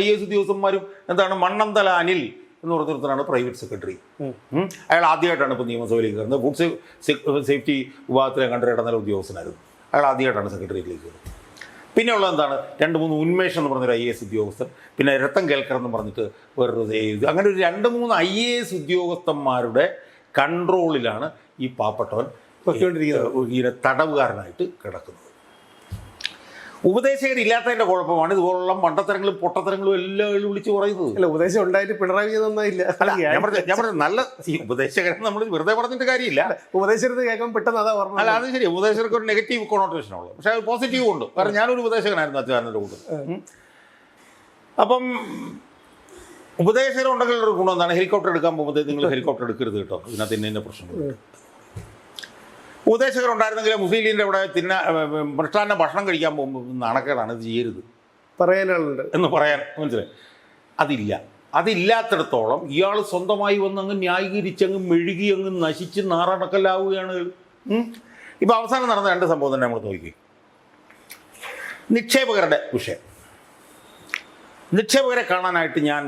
IAS ഉദ്യോഗസ്ഥന്മാരും എന്താണ്, മണ്ണന്തല അനിൽ എന്ന് പറഞ്ഞിടത്താണ് പ്രൈവറ്റ് സെക്രട്ടറി. അയാൾ ആദ്യമായിട്ടാണ് ഇപ്പോൾ നിയമസഭയിലേക്ക് കയറുന്നത്. ഫുഡ് സേഫ്റ്റി വിഭാഗത്തിലെ കണ്ടറിയിടുന്ന ഉദ്യോഗസ്ഥനായിരുന്നു. അയാൾ ആദ്യമായിട്ടാണ് സെക്രട്ടറിയിലേക്ക് കയറുന്നത്. പിന്നെ ഉള്ളത് എന്താണ്, 2-3 ഉന്മേഷം എന്ന് പറഞ്ഞൊരു IAS ഉദ്യോഗസ്ഥൻ, പിന്നെ രത്തൻ കേൽക്കർ എന്ന് പറഞ്ഞിട്ട് വേറൊരു അങ്ങനെ ഒരു 2-3 IAS ഉദ്യോഗസ്ഥന്മാരുടെ കൺട്രോളിലാണ് ഈ പാവപ്പെട്ടവൻ ഇങ്ങനെ തടവുകാരനായിട്ട് കിടക്കുന്നത്. ഉപദേശകരില്ലാത്തതിൻ്റെ കുഴപ്പമാണ് ഇതുപോലുള്ള മണ്ടത്തരങ്ങളും പൊട്ടത്തരങ്ങളും എല്ലാം വിളിച്ച് പറയുന്നത്. അല്ല, ഉപദേശം ഉണ്ടായിട്ട് പിണറായി നന്നായില്ല. ഞാൻ പറഞ്ഞ നല്ല ഉപദേശകരെ നമ്മൾ വെറുതെ പറഞ്ഞിട്ട് കാര്യമില്ല. ഉപദേശത്തെ കേൾക്കാൻ പെട്ടെന്ന് അതാ ഓർമ്മ. അല്ല, അത് ശരി, ഉപദേശകർക്ക് ഒരു നെഗറ്റീവ് കൊണോട്ടേഷനുള്ളൂ. പക്ഷേ അത് പോസിറ്റീവ് ഉണ്ട്. കാരണം ഞാനൊരു ഉപദേശകനായിരുന്നു അച്ഛൻ്റെ കൂടെ. അപ്പം ഉപദേശകരുണ്ടെങ്കിൽ ഒരു ഗുണം എന്താണ്, ഹെലികോപ്റ്റർ എടുക്കാൻ പോകുമ്പോൾ നിങ്ങൾ ഹെലികോപ്റ്റർ എടുക്കരുത് കേട്ടോ, ഇതിനകത്ത് ഇന്ന പ്രശ്നങ്ങളുണ്ട്. ഉപദേശകരുണ്ടായിരുന്നെങ്കിൽ മുസ്ലിം ലീഗിൻ്റെ ഇവിടെ മൃഷ്ടാന്ന ഭക്ഷണം കഴിക്കാൻ പോകുമ്പോൾ നാണക്കേടാണ്, ഇത് ചെയ്യരുത് പറയാനുണ്ട് എന്ന് പറയാൻ. മനസ്സിലായി? അതില്ലാത്തിടത്തോളം ഇയാൾ സ്വന്തമായി വന്ന് അങ്ങ് ന്യായീകരിച്ചങ്ങ് മെഴുകി അങ്ങ് നശിച്ച് നാറടക്കലാവുകയാണ്. ഇപ്പോൾ അവസാനം നടന്ന 2 സംഭവം തന്നെ നമ്മൾ നോക്കി. നിക്ഷേപകരുടെ വിഷയം. നിക്ഷേപകരെ കാണാനായിട്ട് ഞാൻ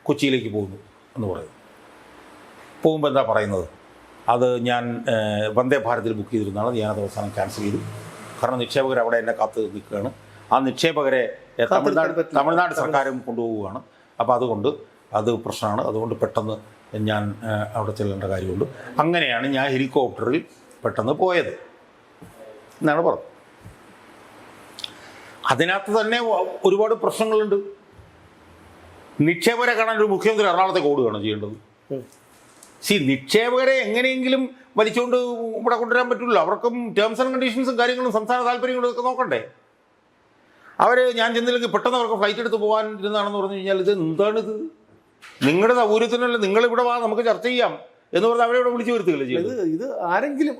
കൊച്ചിയിലേക്ക് പോകുന്നു എന്ന് പറയുന്നു. പോകുമ്പോൾ എന്താ പറയുന്നത്, അത് ഞാൻ വന്ദേ ഭാരതിൽ ബുക്ക് ചെയ്തിരുന്നതാണ്, ഞാനത് അവസാനം ക്യാൻസൽ ചെയ്തു. കാരണം നിക്ഷേപകർ അവിടെ എന്നെ കാത്ത് നിൽക്കുകയാണ്. ആ നിക്ഷേപകരെ തമിഴ്നാട് സർക്കാരും കൊണ്ടുപോവുകയാണ്. അപ്പോൾ അതുകൊണ്ട് അത് പ്രശ്നമാണ്. അതുകൊണ്ട് പെട്ടെന്ന് ഞാൻ അവിടെ ചെല്ലേണ്ട കാര്യമുണ്ട്. അങ്ങനെയാണ് ഞാൻ ഹെലികോപ്റ്ററിൽ പെട്ടെന്ന് പോയത് എന്നാണ് പറഞ്ഞത്. അതിനകത്ത് തന്നെ ഒരുപാട് പ്രശ്നങ്ങളുണ്ട്. നിക്ഷേപകരെ കാണാൻ ഒരു മുഖ്യമന്ത്രി എറണാകുളത്തേക്ക് ഓടുകയാണ് ചെയ്യേണ്ടത്. നിക്ഷേപകരെ എങ്ങനെയെങ്കിലും വലിച്ചുകൊണ്ട് ഇവിടെ കൊണ്ടുവരാൻ പറ്റില്ല. അവർക്കും ടേംസ് ആൻഡ് കണ്ടീഷൻസും കാര്യങ്ങളും സംസ്ഥാന താല്പര്യങ്ങളും ഒക്കെ നോക്കണ്ടേ. ഞാൻ ചെന്നില്ലെങ്കിൽ പെട്ടെന്ന് അവർക്ക് ഫ്ലൈറ്റ് എടുത്ത് പോകാൻ ഇരുന്നാണെന്ന് പറഞ്ഞു കഴിഞ്ഞാൽ ഇത് എന്താണിത്, നിങ്ങളുടെ സൗകര്യത്തിനല്ല, നിങ്ങളിവിടെ വാ നമുക്ക് ചർച്ച ചെയ്യാം എന്ന് പറഞ്ഞാൽ അവരെ ഇവിടെ വിളിച്ചു വരുത്തുകയല്ലേ ചെയ്യുന്നത്. ഇത് ആരെങ്കിലും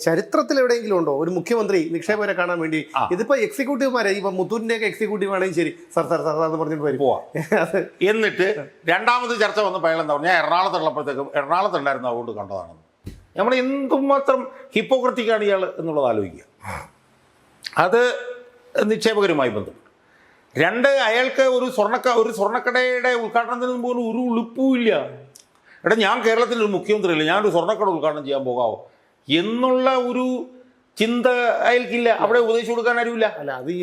ചരിത്രത്തിൽ എവിടെയെങ്കിലും ഉണ്ടോ ഒരു മുഖ്യമന്ത്രി നിക്ഷേപകരെ കാണാൻ വേണ്ടി? ഇതിപ്പോ എക്സിക്യൂട്ടീവ്മാരെ, ഇപ്പൊ മുത്തൂരിൻ്റെയൊക്കെ എക്സിക്യൂട്ടീവ് ആണെങ്കിൽ ശരി, സാർ എന്ന് പറഞ്ഞിട്ട് വരും പോവാ. എന്നിട്ട് രണ്ടാമത് ചർച്ച വന്നപ്പോൾ അയാൾ എന്താ പറഞ്ഞാൽ, ഞാൻ എറണാകുളത്തുണ്ടായിരുന്നു അതുകൊണ്ട് കണ്ടതാണെന്ന്. നമ്മൾ എന്തുമാത്രം ഹിപ്പോക്രറ്റിക്കാണ് ഇയാൾ എന്നുള്ളത് ആലോചിക്കുക. അത് നിക്ഷേപകരുമായി ബന്ധപ്പെട്ടു. 2, അയാൾക്ക് ഒരു സ്വർണ്ണക്കടയുടെ ഉദ്ഘാടനത്തിന് മുമ്പ് ഒരു ഉളുപ്പുമില്ല. ഞാൻ കേരളത്തിലൊരു മുഖ്യമന്ത്രിയല്ല, ഞാനൊരു സ്വർണ്ണക്കട ഉദ്ഘാടനം ചെയ്യാൻ പോകാവോ എന്നുള്ള ഒരു ചിന്ത അയാൾക്കില്ല. അവിടെ ഉപദേശിച്ചു കൊടുക്കാൻ ആരുമില്ല. അല്ല, അത് ഈ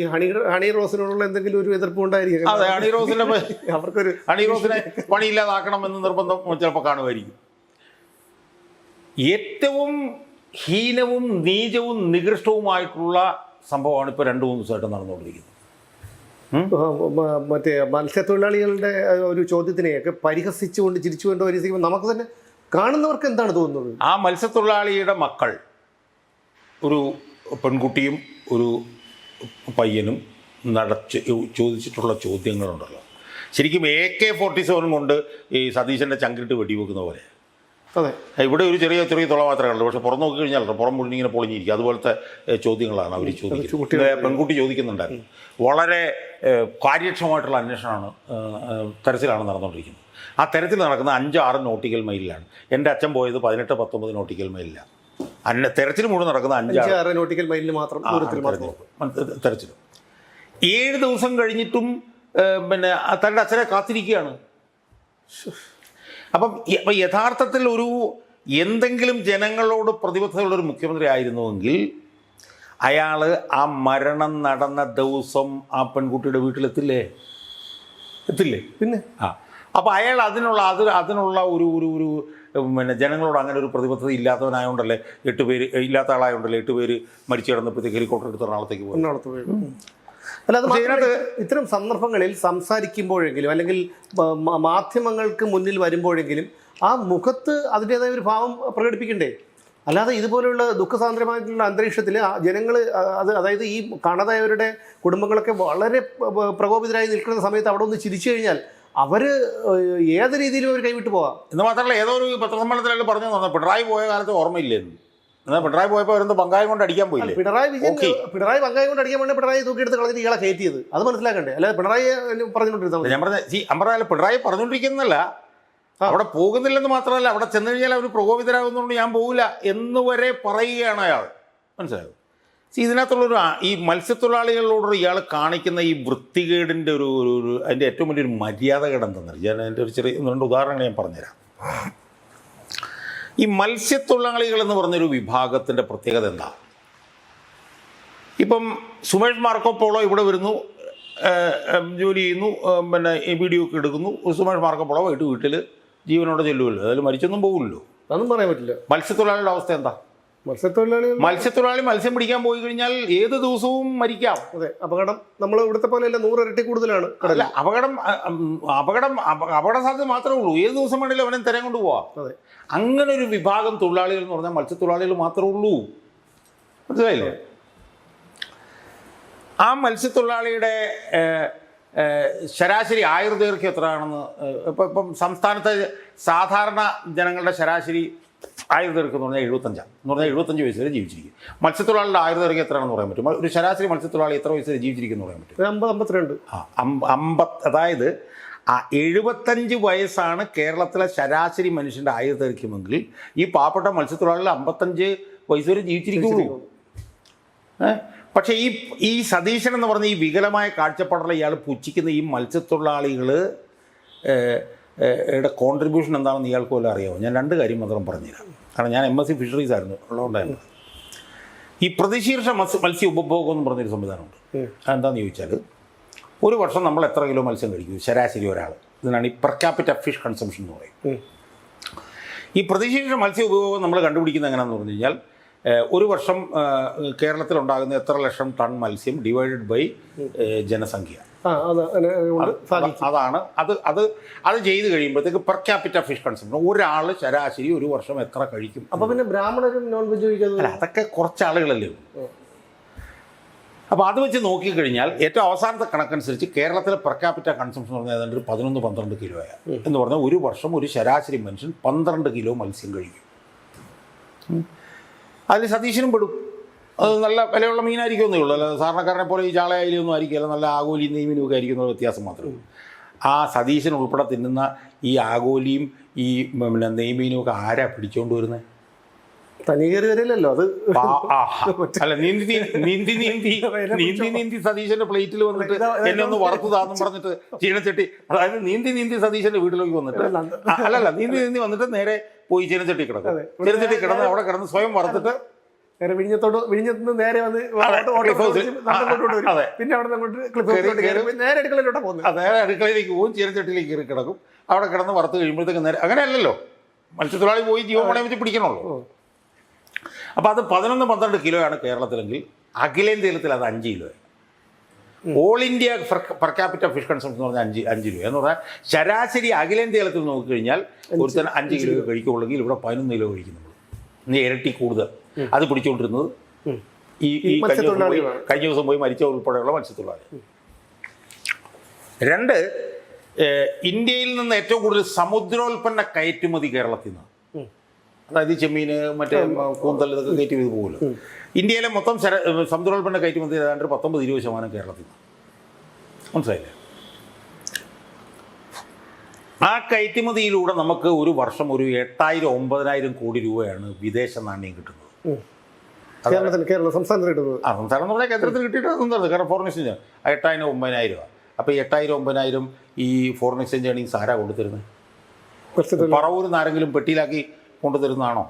ഹണി റോസിനോടുള്ള എന്തെങ്കിലും ഒരു എതിർപ്പ് ഉണ്ടായിരിക്കും. അതെ, ഹണി റോസിനെ പണിയില്ലാതാക്കണം എന്ന് നിർബന്ധം ചിലപ്പോൾ കാണുമായിരിക്കും. ഏറ്റവും ഹീനവും നീചവും നികൃഷ്ടവുമായിട്ടുള്ള സംഭവമാണ് ഇപ്പോൾ 2-3 ദിവസമായിട്ട് നടന്നുകൊണ്ടിരിക്കുന്നത്. മറ്റേ മത്സ്യത്തൊഴിലാളികളുടെ ഒരു ചോദ്യത്തിനെയൊക്കെ പരിഹസിച്ചുകൊണ്ട് ചിരിച്ചുകൊണ്ട് പരിഹസിക്കുമ്പോൾ നമുക്ക് തന്നെ കാണുന്നവർക്ക് എന്താണ് തോന്നുന്നത്? ആ മത്സ്യത്തൊഴിലാളിയുടെ മക്കൾ, ഒരു പെൺകുട്ടിയും ഒരു പയ്യനും ചോദിച്ചിട്ടുള്ള ചോദ്യങ്ങളുണ്ടല്ലോ, ശരിക്കും AK-47 കൊണ്ട് ഈ സതീശൻ്റെ ചങ്കിട്ട് വെടിവെക്കുന്ന പോലെ. അതെ, ഇവിടെ ഒരു ചെറിയ തുള മാത്രമേ ഉള്ളൂ. പക്ഷെ പുറം നോക്കി കഴിഞ്ഞാൽ പുറം മുഴുവൻ ഇങ്ങനെ പൊളിഞ്ഞിരിക്കും. അതുപോലത്തെ ചോദ്യങ്ങളാണ് അവർ ചോദിക്കുന്നത്. പെൺകുട്ടി ചോദിക്കുന്നുണ്ടായിരുന്നു. വളരെ കാര്യക്ഷമമായിട്ടുള്ള അന്വേഷണമാണ്, തെരച്ചിലാണ് നടന്നുകൊണ്ടിരിക്കുന്നത്. ആ തെരച്ചിൽ നടക്കുന്ന 5-6 നോട്ടിക്കൽ മൈലിലാണ്. എൻ്റെ അച്ഛൻ പോയത് 18-19 നോട്ടിക്കൽ മൈലിലാണ്. തെരച്ചിൽ മുഴുവൻ നടക്കുന്ന 5-6 നോട്ടിക്കൽ മൈലിൽ മാത്രം തെരച്ചിൽ. 7 ദിവസം കഴിഞ്ഞിട്ടും പിന്നെ തൻ്റെ അച്ഛനെ കാത്തിരിക്കുകയാണ്. അപ്പം യഥാർത്ഥത്തിൽ എന്തെങ്കിലും ജനങ്ങളോട് പ്രതിബദ്ധതയുള്ളൊരു മുഖ്യമന്ത്രി ആയിരുന്നുവെങ്കിൽ അയാൾ ആ മരണം നടന്ന ദിവസം ആ പെൺകുട്ടിയുടെ വീട്ടിലെത്തില്ലേ? പിന്നെ അപ്പോൾ അയാൾ അതിനുള്ള ഒരു പിന്നെ ജനങ്ങളോട് അങ്ങനെ ഒരു പ്രതിബദ്ധത ഇല്ലാത്തവനായോണ്ടല്ലേ 8 പേര് ഇല്ലാത്ത ആളായോണ്ടല്ലേ 8 പേര് മരിച്ചു കിടന്നപ്പോഴത്തേക്ക് ഹെലികോപ്റ്റർ എടുത്ത് എറണാകുളത്തേക്ക് പോയി. അല്ലാതെ ഇത്തരം സന്ദർഭങ്ങളിൽ സംസാരിക്കുമ്പോഴെങ്കിലും അല്ലെങ്കിൽ മാധ്യമങ്ങൾക്ക് മുന്നിൽ വരുമ്പോഴെങ്കിലും ആ മുഖത്ത് അതിൻ്റെതായ ഒരു ഭാവം പ്രകടിപ്പിക്കണ്ടേ? അല്ലാതെ ഇതുപോലെയുള്ള ദുഃഖസാന്ദ്രമായിട്ടുള്ള അന്തരീക്ഷത്തിൽ ജനങ്ങൾ അതായത് ഈ കാണാതായവരുടെ കുടുംബങ്ങളൊക്കെ വളരെ പ്രകോപിതരായി നിൽക്കുന്ന സമയത്ത് അവിടെ ഒന്ന് ചിരിച്ചു കഴിഞ്ഞാൽ അവർ ഏത് രീതിയിലും അവർ കൈവിട്ട് പോകാം. എന്ന് മാത്രമല്ല, ഏതോ ഒരു പത്രസമ്മേളനത്തിലല്ല പറഞ്ഞു തന്നെ പിണറായി പോയ കാലത്ത് ഓർമ്മയില്ലെന്ന്. എന്നാൽ പിണറായി പോയപ്പോൾ അവരെന്ത് പങ്കായം കൊണ്ട് അടിക്കാൻ പോയില്ലേ? പിണറായി പങ്കായം കൊണ്ട് അടിക്കാൻ വേണ്ടി പിണറായി തൂക്കിയെടുത്ത് കളഞ്ഞിട്ട് ഇയാളെ കയറ്റിയത് അത് മനസ്സിലാക്കണ്ടേ? അല്ലാതെ പിണറായി പറഞ്ഞുകൊണ്ടിരുന്നത് ഞാൻ പറഞ്ഞ പിണറായി പറഞ്ഞുകൊണ്ടിരിക്കുന്നല്ല, അവിടെ പോകുന്നില്ലെന്ന് മാത്രമല്ല, അവിടെ ചെന്ന് കഴിഞ്ഞാൽ അവർ പ്രകോപിതരാകുന്നതുകൊണ്ട് ഞാൻ പോകില്ല എന്ന് വരെ പറയുകയാണ് അയാൾ. മനസ്സിലായത്? ഇതിനകത്തുള്ളൊരു ഈ മത്സ്യത്തൊഴിലാളികളോട് ഇയാൾ കാണിക്കുന്ന ഈ വൃത്തികേടിൻ്റെ ഒരു അതിൻ്റെ ഏറ്റവും വലിയൊരു മര്യാദകേട് എന്തെന്നറിയാം. ഞാൻ എൻ്റെ ഒരു ചെറിയ 2 ഉദാഹരണങ്ങൾ ഞാൻ പറഞ്ഞുതരാം. ഈ മത്സ്യത്തൊഴിലാളികൾ എന്ന് പറഞ്ഞൊരു വിഭാഗത്തിൻ്റെ പ്രത്യേകത എന്താ? ഇപ്പം സുമേഷ് മാർക്കോ പോളോ ഇവിടെ വരുന്നു, ജോലി ചെയ്യുന്നു, പിന്നെ വീഡിയോ ഒക്കെ എടുക്കുന്നു. സുമേഷ് മാർക്കോ പോളോ പോയിട്ട് വീട്ടിൽ ജീവനോടെ ചെല്ലുമല്ലോ, അതിൽ മരിച്ചൊന്നും പോകില്ലല്ലോ. അതൊന്നും പറയാൻ പറ്റില്ല. മത്സ്യത്തൊഴിലാളിയുടെ അവസ്ഥ എന്താ? മത്സ്യത്തൊഴിലാളി മത്സ്യം പിടിക്കാൻ പോയി കഴിഞ്ഞാൽ ഏത് ദിവസവും മരിക്കാം. അതെ, അപകടം നമ്മൾ ഇവിടുത്തെ പോലെ അല്ല, 100 ഇരട്ടി കൂടുതലാണ്. അല്ല, അപകട സാധ്യത മാത്രമേ ഉള്ളൂ. ഏത് ദിവസം വേണമെങ്കിലും അവനെ തെരം കൊണ്ട് പോവാം. അതെ, അങ്ങനെ ഒരു വിഭാഗം തൊഴിലാളികൾ എന്ന് പറഞ്ഞാൽ മത്സ്യത്തൊഴിലാളികൾ മാത്രമേ ഉള്ളൂ. മനസ്സിലായില്ലേ? ആ മത്സ്യത്തൊഴിലാളിയുടെ ശരാശരി ആയുർദൈർഘ്യം എത്രയാണെന്ന് ഇപ്പം സംസ്ഥാനത്തെ സാധാരണ ജനങ്ങളുടെ ശരാശരി ആയുർദൈർഘ്യം എന്ന് പറഞ്ഞാൽ 75 വയസ്സ് വരെ ജീവിച്ചിരിക്കും. മത്സ്യത്തൊഴിലാളിയുടെ ആയുർദൈർഘ്യം എത്രയാണെന്ന് പറയാൻ പറ്റും? ഒരു ശരാശരി മത്സ്യത്തൊഴിലാളി എത്ര വയസ്സ് വരെ ജീവിച്ചിരിക്കുന്നു പറയാൻ പറ്റും? 50. അതായത് 75 വയസ്സാണ് കേരളത്തിലെ ശരാശരി മനുഷ്യൻ്റെ ആയുർദൈർഘ്യമെങ്കിൽ ഈ പാവപ്പെട്ട മത്സ്യത്തൊഴിലാളികൾ 55 വയസ്സ് വരെ ജീവിച്ചിരിക്കുള്ളൂ. പക്ഷേ ഈ സതീശൻ എന്ന് പറഞ്ഞ ഈ വികലമായ കാഴ്ചപ്പാടുള്ള ഇയാൾ പുച്ഛിക്കുന്ന ഈ മത്സ്യത്തൊഴിലാളികൾ കോൺട്രിബ്യൂഷൻ എന്താണെന്ന് ഇയാൾക്ക് പോലും അറിയാമോ? ഞാൻ 2 കാര്യം മാത്രം പറഞ്ഞുതരാം. കാരണം ഞാൻ MSc ഫിഷറീസ് ആയിരുന്നു ഉള്ളതുകൊണ്ടായിരുന്നു. ഈ പ്രതിശീർഷ മത്സ്യ ഉപഭോഗം എന്ന് പറഞ്ഞൊരു സംവിധാനമുണ്ട്. അതെന്താണെന്ന് ചോദിച്ചാൽ, ഒരു വർഷം നമ്മൾ എത്ര കിലോ മത്സ്യം കഴിക്കും ശരാശരി ഒരാൾ? ഇതിനാണ് ഈ പെർ ക്യാപിറ്റ ഫിഷ് കൺസംഷൻ എന്ന് പറയും. ഈ പ്രതിശീർഷ മത്സ്യ ഉപഭോഗം നമ്മൾ കണ്ടുപിടിക്കുന്നത് എങ്ങനെയാണെന്ന് പറഞ്ഞു കഴിഞ്ഞാൽ, ഒരു വർഷം കേരളത്തിലുണ്ടാകുന്ന എത്ര ലക്ഷം ടൺ മത്സ്യം ഡിവൈഡഡ് ബൈ ജനസംഖ്യ. അതാണ് അത് ചെയ്ത് കഴിയുമ്പോഴത്തേക്ക് പെർ ക്യാപിറ്റ ഫിഷ് കൺസംഷൻ ഒരാൾ ശരാശരി ഒരു വർഷം എത്ര കഴിക്കും. അപ്പോൾ പിന്നെ ബ്രാഹ്മണരും നോൺ വെജ് കഴിക്കുന്നത് അല്ല, അതൊക്കെ കുറച്ച് ആളുകളല്ലേ ഉള്ളൂ. അപ്പോൾ അത് വെച്ച് നോക്കിക്കഴിഞ്ഞാൽ ഏറ്റവും അവസാനത്തെ കണക്കനുസരിച്ച് കേരളത്തിലെ പെർ ക്യാപിറ്റ കൺസംഷൻ എന്ന് പറഞ്ഞാൽ ഏതാണ്ട് ഒരു 11-12 കിലോയാണ്. എന്ന് പറഞ്ഞാൽ ഒരു വർഷം ഒരു ശരാശരി മനുഷ്യൻ 12 കിലോ മത്സ്യം കഴിക്കും. അതിൽ സതീശനും പെടും. അത് നല്ല വിലയുള്ള മീനായിരിക്കുമെന്നേ ഉള്ളൂ. അല്ല സാധാരണക്കാരനെ പോലെ ഈ ചാളയായാലൊന്നും ആയിരിക്കില്ല, നല്ല ആഗോലിയും നെയ്മീനും ഒക്കെ ആയിരിക്കുന്ന വ്യത്യാസം മാത്രമേ ഉള്ളൂ. ആ സതീശൻ ഉൾപ്പെടെ തിന്നുന്ന ഈ ആഗോലിയും ഈ പിന്നെ നെയ്മീനും ഒക്കെ ആരാ പിടിച്ചോണ്ട് വരുന്നത്? തനികേറി വരില്ലല്ലോ അത്. അല്ല, നീന്തി സതീശന്റെ പ്ലേറ്റിൽ വന്നിട്ട് എന്നെ ഒന്ന് വറുത്തു താന്നും പറഞ്ഞിട്ട് ചീനച്ചട്ടി, അതായത് നീന്തി സതീശന്റെ വീട്ടിലേക്ക് വന്നിട്ട് അല്ലല്ല നീന്തി വന്നിട്ട് നേരെ പോയി ചീനച്ചട്ടി കിടക്കും. ചീനച്ചട്ടി കിടന്ന് അവിടെ കിടന്ന് സ്വയം വറുത്തിട്ട് നേരെ വിഴിഞ്ഞത്ത് നേരെ വന്ന് പിന്നെ അവിടെ നേരെ അടുക്കളയിലോട്ട് പോകുന്നത്. നേരെ അടുക്കളയിലേക്ക് പോകും, ചീനച്ചട്ടിയിലേക്ക് കയറി കിടക്കും. അവിടെ കിടന്ന് വറുത്ത് കഴിയുമ്പോഴത്തേക്ക് നേരെ അങ്ങനെയല്ലല്ലോ, മത്സ്യത്തൊഴിലാളി പോയി ജീവൻ പണയം വെച്ച് പിടിക്കണമല്ലോ. അപ്പോൾ അത് 11-12 കിലോയാണ് കേരളത്തിലെങ്കിൽ അഖിലേന്ത്യയിൽ അത് 5 kilo. All India per capita fish consumption എന്ന് പറഞ്ഞാൽ 5 രൂപ എന്ന് പറഞ്ഞാൽ ശരാശരി അഖിലേന്ത്യയിൽ നോക്കിക്കഴിഞ്ഞാൽ ഒരുത്തന്നെ 5 കിലോ കഴിക്കുള്ളെങ്കിൽ ഇവിടെ 11 കിലോ കഴിക്കും നമ്മൾ. ഇനി ഇരട്ടി കൂടുതൽ. അത് പിടിച്ചുകൊണ്ടിരുന്നത് ഈ കഴിഞ്ഞ ദിവസം പോയി മരിച്ച ഉൾപ്പെടെയുള്ള മത്സ്യത്തൊഴിലാളി. 2, ഇന്ത്യയിൽ നിന്ന് ഏറ്റവും കൂടുതൽ സമുദ്രോൽപ്പന്ന കയറ്റുമതി കേരളത്തിൽ നിന്ന്. അതായത് ചെമ്മീൻ മറ്റേ കൂന്തൽ ഇതൊക്കെ കയറ്റി ചെയ്ത് പോകുമല്ലോ. ഇന്ത്യയിലെ മൊത്തം സമുദ്രോൽപ്പന്ന കയറ്റുമതി ഏതാണ്ട് 19-20% കേരളത്തിൽ നിന്ന്. മനസ്സിലായില്ലേ? ആ കയറ്റുമതിയിലൂടെ നമുക്ക് ഒരു വർഷം ഒരു 8,000-9,000 കോടി രൂപയാണ് വിദേശ നാണ്യം കിട്ടുന്നത്. സംസ്ഥാനത്തിന് കിട്ടുന്നത്. സംസ്ഥാനം എന്ന് പറഞ്ഞാൽ കേന്ദ്രത്തിൽ കിട്ടിയിട്ട് കാരണം ഫോറിൻ എക്സ്ചേഞ്ച് 8,000-9,000. അപ്പോൾ 8,000-9,000 ഈ ഫോറിൻ എക്സ്ചേഞ്ച് ഏണിങ്സ് ആരാ കൊണ്ടുതരുന്നത്? പറവൂരിൽ നിന്ന് ആരെങ്കിലും പെട്ടിയിലാക്കി കൊണ്ടുതരുന്നതാണോ?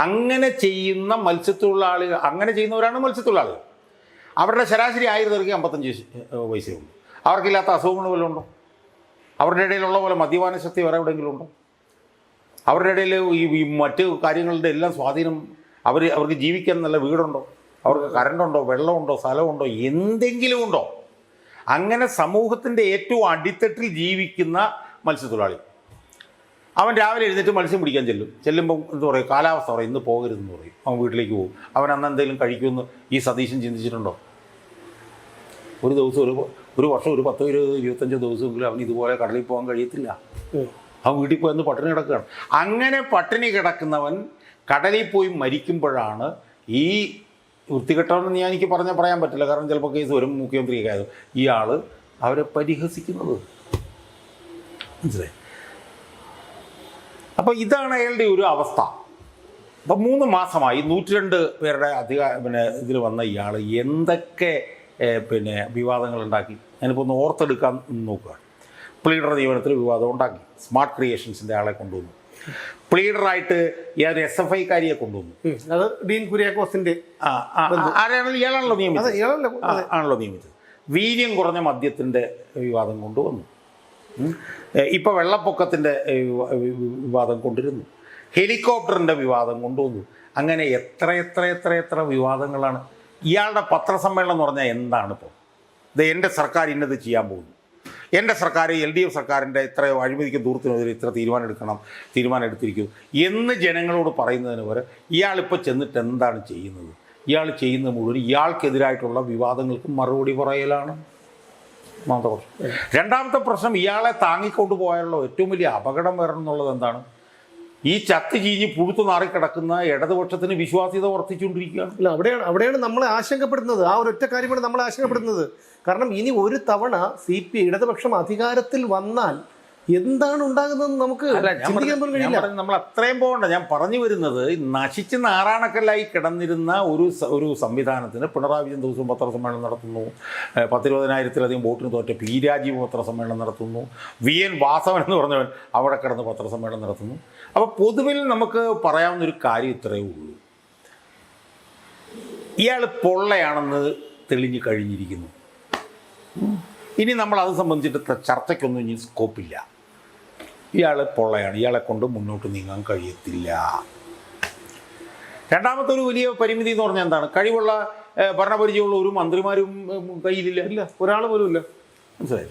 അങ്ങനെ ചെയ്യുന്ന മത്സ്യത്തൊഴിലാളികൾ, അങ്ങനെ ചെയ്യുന്നവരാണ് മത്സ്യത്തൊഴിലാളികൾ. അവരുടെ ശരാശരി 1,055 പൈസയുള്ളൂ. അവർക്കില്ലാത്ത അസുഖങ്ങൾ വല്ലതും ഉണ്ടോ? അവരുടെ ഇടയിലുള്ള പോലെ മദ്യപാന ശക്തി വേറെ എവിടെയെങ്കിലും ഉണ്ടോ? അവരുടെ ഇടയിൽ ഈ മറ്റ് കാര്യങ്ങളുടെ എല്ലാം സ്വാധീനം, അവർക്ക് ജീവിക്കാൻ നല്ല വീടുണ്ടോ? അവർക്ക് കറണ്ടുണ്ടോ? വെള്ളമുണ്ടോ? സ്ഥലമുണ്ടോ? എന്തെങ്കിലും ഉണ്ടോ? അങ്ങനെ സമൂഹത്തിൻ്റെ ഏറ്റവും അടിത്തട്ടിൽ ജീവിക്കുന്ന മത്സ്യത്തൊഴിലാളി, അവൻ രാവിലെ എഴുന്നേറ്റ് മത്സ്യം പിടിക്കാൻ ചെല്ലുമ്പോൾ എന്താ പറയുക, കാലാവസ്ഥ പറയും ഇന്ന് പോകരുതെന്ന് പറയും. അവൻ വീട്ടിലേക്ക് പോകും. അവൻ അന്ന് എന്തെങ്കിലും കഴിക്കുമെന്ന് ഈ സതീശൻ ചിന്തിച്ചിട്ടുണ്ടോ? ഒരു ദിവസം ഒരു വർഷം ഒരു 10-20-25 ദിവസമെങ്കിലും അവൻ ഇതുപോലെ കടലിൽ പോകാൻ കഴിയത്തില്ല. അവൻ വീട്ടിൽ പോയെന്ന് പട്ടിണി കിടക്കുകയാണ്. അങ്ങനെ പട്ടിണി കിടക്കുന്നവൻ കടലിൽ പോയി മരിക്കുമ്പോഴാണ് ഈ വൃത്തികെട്ടവനെന്ന് എനിക്ക് പറയാൻ പറ്റില്ല, കാരണം ചിലപ്പോൾ കേസ് വരും, മുഖ്യമന്ത്രിയൊക്കെ ആയത്, ഇയാൾ അവരെ പരിഹസിക്കുന്നത്. മനസ്സിലായി? അപ്പോൾ ഇതാണ് അയാളുടെ ഒരു അവസ്ഥ. അപ്പം 3 മാസമായി 102 പേരുടെ ഇതിൽ വന്ന ഇയാൾ എന്തൊക്കെ വിവാദങ്ങളുണ്ടാക്കി. ഞാനിപ്പോൾ ഒന്ന് ഓർത്തെടുക്കാൻ നോക്കുക. പ്ലീഡർ നിയമനത്തിൽ വിവാദം ഉണ്ടാക്കി. സ്മാർട്ട് ക്രിയേഷൻസിൻ്റെ ആളെ കൊണ്ടുവന്നു. പ്ലീഡറായിട്ട് ഇയാൾ SFIക്കാരിയെ കൊണ്ടുവന്നു. അത് ഡീൻ കുര്യാക്കോസിൻ്റെ ആരാണല്ലോ ഇയാളാണല്ലോ നിയമിച്ചത്. വീര്യം കുറഞ്ഞ മദ്യത്തിൻ്റെ വിവാദം കൊണ്ടുവന്നു. ഇപ്പോൾ വെള്ളപ്പൊക്കത്തിൻ്റെ വിവാദം കൊണ്ടിരുന്നു. ഹെലികോപ്റ്ററിൻ്റെ വിവാദം കൊണ്ടുവന്നു. അങ്ങനെ എത്ര വിവാദങ്ങളാണ്. ഇയാളുടെ പത്രസമ്മേളനം എന്ന് പറഞ്ഞാൽ എന്താണ്? ഇപ്പോൾ ഇത് എൻ്റെ സർക്കാർ ഇന്നത് ചെയ്യാൻ പോകുന്നു, എൻ്റെ സർക്കാർ LDF സർക്കാരിൻ്റെ ഇത്ര അഴിമതിക്കും ദൂരത്തിനെതിരെ ഇത്ര തീരുമാനം എടുത്തിരിക്കുന്നു എന്ന് ജനങ്ങളോട് പറയുന്നതിന് പകരം ഇയാളിപ്പോൾ ചെന്നിട്ട് എന്താണ് ചെയ്യുന്നത്? ഇയാൾ ചെയ്യുന്നത് മുഴുവൻ ഇയാൾക്കെതിരായിട്ടുള്ള വിവാദങ്ങൾക്ക് മറുപടി പറയലാണ്. രണ്ടാമത്തെ പ്രശ്നം, ഇയാളെ താങ്ങിക്കൊണ്ടു പോയാലുള്ള ഏറ്റവും വലിയ അപകടം വരണമെന്നുള്ളത് എന്താണ്? ഈ ചത്ത് ചീഞ്ഞ് പുഴുത്തു നാറിക്കിടക്കുന്ന ഇടതുപക്ഷത്തിന് വിശ്വാസ്യത വർദ്ധിച്ചുകൊണ്ടിരിക്കുകയാണ്. അല്ല, അവിടെയാണ് നമ്മളെ ആശങ്കപ്പെടുന്നത്. ആ ഒരൊറ്റ കാര്യമാണ് നമ്മളെ ആശങ്കപ്പെടുന്നത്. കാരണം ഇനി ഒരു തവണ ഇടതുപക്ഷം അധികാരത്തിൽ വന്നാൽ എന്താണ് ഉണ്ടാകുന്നതെന്ന് നമുക്ക് ചിന്തിക്കാൻ പോലും കഴിയില്ല. നമ്മൾ അത്രയും പോകണ്ട. ഞാൻ പറഞ്ഞു വരുന്നത്, നശിച്ച് നാറാണക്കല്ലായി കിടന്നിരുന്ന ഒരു സംവിധാനത്തിന് പിണറായി വിജയൻ ദിവസവും പത്രസമ്മേളനം നടത്തുന്നു. 10-20,000-ലധികം വോട്ടിന് തോറ്റ പി രാജീവ് പത്രസമ്മേളനം നടത്തുന്നു. VN വാസവൻ എന്ന് പറഞ്ഞവൻ അവിടെ കിടന്ന് പത്രസമ്മേളനം നടത്തുന്നു. അപ്പോൾ പൊതുവിൽ നമുക്ക് പറയാവുന്നൊരു കാര്യം ഇത്രയേ ഉള്ളൂ. ഇയാൾ പൊള്ളയാണെന്ന് തെളിഞ്ഞു കഴിഞ്ഞിരിക്കുന്നു. ഇനി നമ്മൾ അത് സംബന്ധിച്ചിട്ട് ചർച്ചയ്ക്കൊന്നും ഇനി സ്കോപ്പില്ല. ഇയാൾ പൊള്ളയാണ്, ഇയാളെ കൊണ്ട് മുന്നോട്ട് നീങ്ങാൻ കഴിയത്തില്ല. രണ്ടാമത്തെ ഒരു വലിയ പരിമിതി എന്ന് പറഞ്ഞാൽ എന്താണ്? കഴിവുള്ള ഭരണപരിചയമുള്ള ഒരു മന്ത്രിമാരും കയ്യിലില്ല. ഒരാൾ പോലും ഇല്ല. മനസ്സിലായി?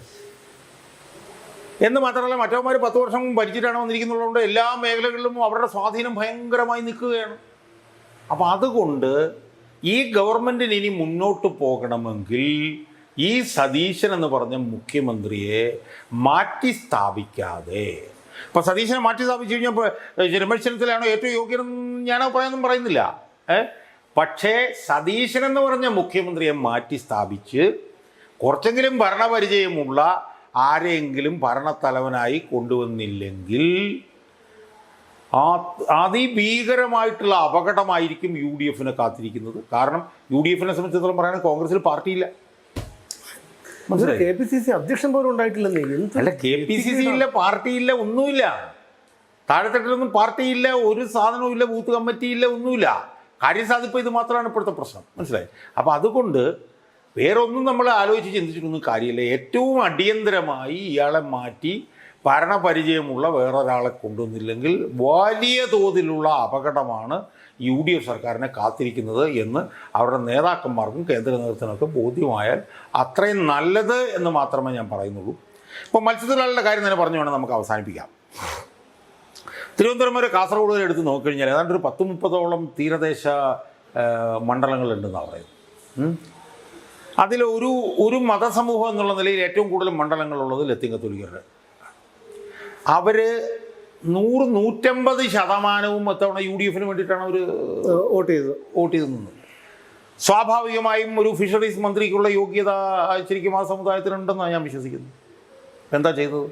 എന്ന് മാത്രമല്ല, മറ്റവന്മാർ 10 വർഷം ഭരിച്ചിട്ടാണ് വന്നിരിക്കുന്നുള്ളതുകൊണ്ട് എല്ലാ മേഖലകളിലും അവരുടെ സ്വാധീനം ഭയങ്കരമായി നിൽക്കുകയാണ്. അപ്പം അതുകൊണ്ട് ഈ ഗവൺമെൻറ്റിന് ഇനി മുന്നോട്ട് പോകണമെങ്കിൽ ഈ സതീശൻ എന്ന് പറഞ്ഞ മുഖ്യമന്ത്രിയെ മാറ്റി സ്ഥാപിക്കാതെ, ഇപ്പോൾ സതീശനെ മാറ്റി സ്ഥാപിച്ചു കഴിഞ്ഞപ്പോൾ രമേശ് ചെന്നിത്തലയാണോ ഏറ്റവും യോഗ്യനെന്ന് ഞാൻ അഭിപ്രായമൊന്നും പറയുന്നില്ല. പക്ഷേ സതീശൻ എന്ന് പറഞ്ഞ മുഖ്യമന്ത്രിയെ മാറ്റി സ്ഥാപിച്ച് കുറച്ചെങ്കിലും ഭരണപരിചയമുള്ള ആരെയെങ്കിലും ഭരണത്തലവനായി കൊണ്ടുവന്നില്ലെങ്കിൽ അതിഭീകരമായിട്ടുള്ള അപകടമായിരിക്കും UDFനെ കാത്തിരിക്കുന്നത്. കാരണം UDFനെ സംബന്ധിച്ചിടത്തോളം പറയുന്നത് കോൺഗ്രസിൽ പാർട്ടിയില്ല. KPCC അധ്യക്ഷൻ പോലും ഉണ്ടായിട്ടില്ലെന്നേ. അല്ല, KPCC-ഇല്ല, പാർട്ടിയില്ല, ഒന്നുമില്ല. താഴെത്തട്ടിലൊന്നും പാർട്ടിയില്ല, ഒരു സാധനവും ഇല്ല, ബൂത്ത് കമ്മിറ്റിയില്ല, ഒന്നുമില്ല. കാര്യസാധിപ്പ് ഇത് മാത്രമാണ് ഇപ്പോഴത്തെ പ്രശ്നം. മനസ്സിലായി? അപ്പോൾ അതുകൊണ്ട് വേറൊന്നും നമ്മൾ ആലോചിച്ച് ചിന്തിച്ചിട്ടൊന്നും കാര്യമില്ല. ഏറ്റവും അടിയന്തരമായി ഇയാളെ മാറ്റി ഭരണപരിചയമുള്ള വേറൊരാളെ കൊണ്ടുവന്നില്ലെങ്കിൽ വലിയ തോതിലുള്ള അപകടമാണ് UDF സർക്കാരിനെ കാത്തിരിക്കുന്നത് എന്ന് അവരുടെ നേതാക്കന്മാർക്കും കേന്ദ്ര നേതൃത്വത്തിനൊക്കെ ബോധ്യമായാൽ അത്രയും നല്ലത് എന്ന് മാത്രമേ ഞാൻ പറയുന്നുള്ളൂ. ഇപ്പോൾ മത്സ്യത്തൊഴിലാളികളുടെ കാര്യം തന്നെ പറഞ്ഞു വേണം നമുക്ക് അവസാനിപ്പിക്കാം. തിരുവനന്തപുരം വരെ കാസർഗോഡ് വരെ എടുത്ത് നോക്കിക്കഴിഞ്ഞാൽ ഏതാണ്ട് ഒരു 10-30ഓളം തീരദേശ മണ്ഡലങ്ങളുണ്ടെന്നാണ് പറയുന്നത്. അതിൽ ഒരു മതസമൂഹം എന്നുള്ള നിലയിൽ ഏറ്റവും കൂടുതൽ മണ്ഡലങ്ങളുള്ളത് ലത്തീൻ കത്തോലിക്കരുടെ. അവർ 100-150% അത്തവണ UDF വേണ്ടിയിട്ടാണ് അവർ വോട്ട് ചെയ്ത് നിന്നത്. സ്വാഭാവികമായും ഒരു ഫിഷറീസ് മന്ത്രിക്കുള്ള യോഗ്യത ശരിക്കും ആ സമുദായത്തിനുണ്ടെന്നാണ് ഞാൻ വിശ്വസിക്കുന്നത്. എന്താ ചെയ്തത്?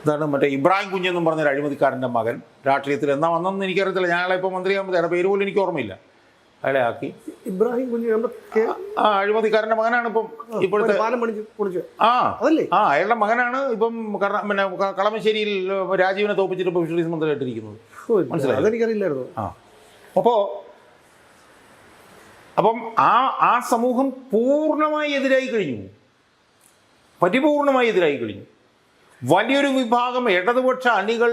ഇതാണ് മറ്റേ ഇബ്രാഹിം കുഞ്ഞെന്നും പറഞ്ഞൊരു അഴിമതിക്കാരൻ്റെ മകൻ രാഷ്ട്രീയത്തിൽ എന്നാ വന്നെന്ന് എനിക്കറിയത്തില്ല. ഞങ്ങളെ ഇപ്പോൾ മന്ത്രിയാകുമ്പോൾ അയാളുടെ പേര് പോലും എനിക്ക് ഓർമ്മയില്ല. അയാളെ ആക്കി. ഇബ്രാഹിം കുഞ്ഞ് ആ അഴിമതിക്കാരൻ്റെ മകനാണ് ഇപ്പം ഇപ്പോഴത്തെ അയാളുടെ മകനാണ് ഇപ്പം പിന്നെ കളമശ്ശേരിയിൽ രാജീവിനെ തോപ്പിച്ചിട്ട് ഇപ്പോൾ ഫിഷറീസ് മന്ത്രിയായിട്ടിരിക്കുന്നത്. മനസ്സിലായി? അതെനിക്കറിയില്ലായിരുന്നു. അപ്പം ആ സമൂഹം പൂർണ്ണമായി എതിരായി കഴിഞ്ഞു, പരിപൂർണമായി എതിരായി കഴിഞ്ഞു. വലിയൊരു വിഭാഗം ഇടതുപക്ഷ അണികൾ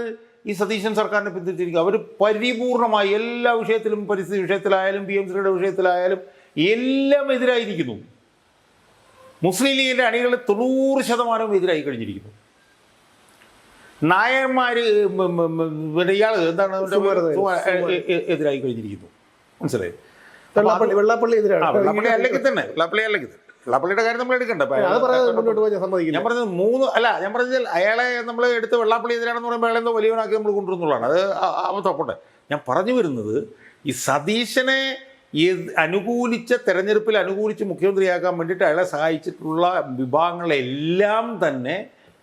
ഈ സതീശൻ സർക്കാരിനെ പിന്തുണച്ചിരിക്കുക. അവർ പരിപൂർണമായി എല്ലാ വിഷയത്തിലും, പരിസ്ഥിതി വിഷയത്തിലായാലും PMCയുടെ വിഷയത്തിലായാലും എല്ലാം എതിരായിരിക്കുന്നു. മുസ്ലിം ലീഗിൻ്റെ അണികൾ 90% എതിരായി കഴിഞ്ഞിരിക്കുന്നു. നായന്മാർ ഇയാൾ എന്താണ് എതിരായി കഴിഞ്ഞിരിക്കുന്നു. മനസ്സിലായി? വെള്ളാപ്പള്ളി എതിരാണ്. വെള്ളാപ്പള്ളി അല്ലെങ്കിൽ തന്നെ വെള്ളാപ്പള്ളിയുടെ കാര്യം നമ്മൾ എടുക്കണ്ട. ഞാൻ പറഞ്ഞത് ഞാൻ പറഞ്ഞാൽ അയാളെ നമ്മൾ എടുത്ത് വെള്ളാപ്പള്ളി എതിരാണെന്ന് പറയുമ്പോൾ അയാളെന്തോ വലിയവനാക്കി നമ്മൾ കൊണ്ടുവരുന്നുള്ളതാണ്. അത് അവൻ ഞാൻ പറഞ്ഞു വരുന്നത്, ഈ സതീശനെ തെരഞ്ഞെടുപ്പിൽ അനുകൂലിച്ച് മുഖ്യമന്ത്രിയാക്കാൻ വേണ്ടിയിട്ട് അയാളെ സഹായിച്ചിട്ടുള്ള വിഭാഗങ്ങളെല്ലാം തന്നെ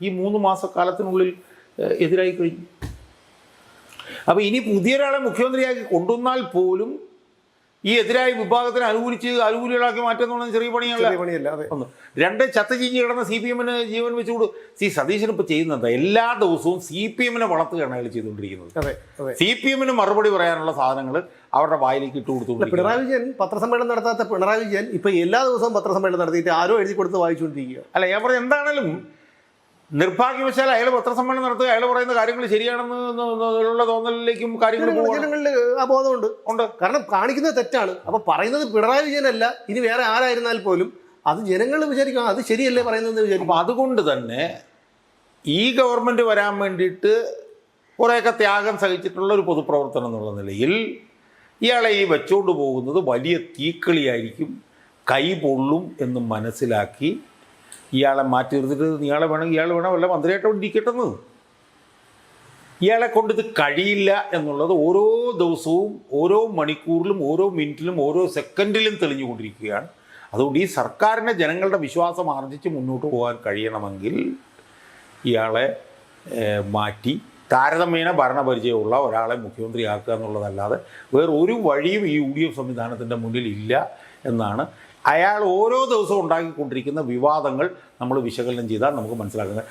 ഈ 3 മാസക്കാലത്തിനുള്ളിൽ എതിരായി കഴിഞ്ഞു. അപ്പോൾ ഇനി പുതിയൊരാളെ മുഖ്യമന്ത്രിയാക്കി കൊണ്ടുവന്നാൽ പോലും ഈ എതിരായ വിഭാഗത്തിന് അനുകൂലികളാക്കി മാറ്റുന്ന ചെറിയ പണിയല്ല. ഒന്ന്. 2 ചത്തചീഞ്ഞ് കിടന്ന CPM ജീവൻ വെച്ചുകൊണ്ട് സതീശൻ ഇപ്പോൾ ചെയ്യുന്നത് എല്ലാ ദിവസവും CPM വളർത്തുകയാണ് അയാൾ ചെയ്തുകൊണ്ടിരിക്കുന്നത്. CPM മറുപടി പറയാനുള്ള സാധനങ്ങൾ അവരുടെ വായിലേക്ക് ഇട്ട് കൊടുത്തു. പിണറായി വിജയൻ പത്രസമ്മേളനം നടത്താത്ത പിണറായി വിജയൻ ഇപ്പൊ എല്ലാ ദിവസവും പത്രസമ്മേളനം നടത്തിയിട്ട് ആരോ എഴുതി കൊടുത്ത് വായിച്ചുകൊണ്ടിരിക്കുക. അല്ല, ഞാൻ പറഞ്ഞത് എന്താണേലും നിർഭാഗ്യവശാൽ അയാൾ പത്രസമ്മേളനം നടത്തുക, അയാൾ പറയുന്ന കാര്യങ്ങൾ ശരിയാണെന്നുള്ള തോന്നലിലേക്കും കാര്യങ്ങൾ ജനങ്ങളിൽ ആ ബോധമുണ്ട്. കാരണം കാണിക്കുന്നത് തെറ്റാണ്. അപ്പൊ പറയുന്നത് പിണറായി വിജയനല്ല, ഇനി വേറെ ആരായിരുന്നാൽ പോലും അത് ജനങ്ങൾ വിചാരിക്കും അത് ശരിയല്ലേ പറയുന്നതെന്ന് വിചാരിക്കും. അപ്പം അതുകൊണ്ട് തന്നെ ഈ ഗവൺമെൻറ് വരാൻ വേണ്ടിയിട്ട് കുറേയൊക്കെ ത്യാഗം സഹിച്ചിട്ടുള്ള ഒരു പൊതുപ്രവർത്തനം എന്നുള്ള നിലയിൽ ഇയാളെ ഈ വെച്ചുകൊണ്ട് പോകുന്നത് വലിയ തീക്കളിയായിരിക്കും, കൈ പൊള്ളും എന്ന് മനസ്സിലാക്കി ഇയാളെ മാറ്റി നിർത്തിയിട്ട് ഇയാൾ വേണം വല്ല മന്ത്രിയായിട്ട് ഇരിക്കട്ടെന്ന്. ഇയാളെ കൊണ്ട് ഇത് കഴിയില്ല എന്നുള്ളത് ഓരോ ദിവസവും, ഓരോ മണിക്കൂറിലും, ഓരോ മിനിറ്റിലും, ഓരോ സെക്കൻഡിലും തെളിഞ്ഞുകൊണ്ടിരിക്കുകയാണ്. അതുകൊണ്ട് ഈ സർക്കാരിനെ ജനങ്ങളുടെ വിശ്വാസം ആർജിച്ച് മുന്നോട്ട് പോകാൻ കഴിയണമെങ്കിൽ ഇയാളെ മാറ്റി താരതമ്യേന ഭരണപരിചയമുള്ള ഒരാളെ മുഖ്യമന്ത്രിയാക്കുക എന്നുള്ളതല്ലാതെ വേറൊരു വഴിയും ഈ UDF സംവിധാനത്തിൻ്റെ മുന്നിൽ ഇല്ല എന്നാണ്. അയാൾ ഓരോ ദിവസവും ഉണ്ടാക്കിക്കൊണ്ടിരിക്കുന്ന വിവാദങ്ങൾ നമ്മൾ വിശകലനം ചെയ്താൽ നമുക്ക് മനസ്സിലാക്കുന്നത്.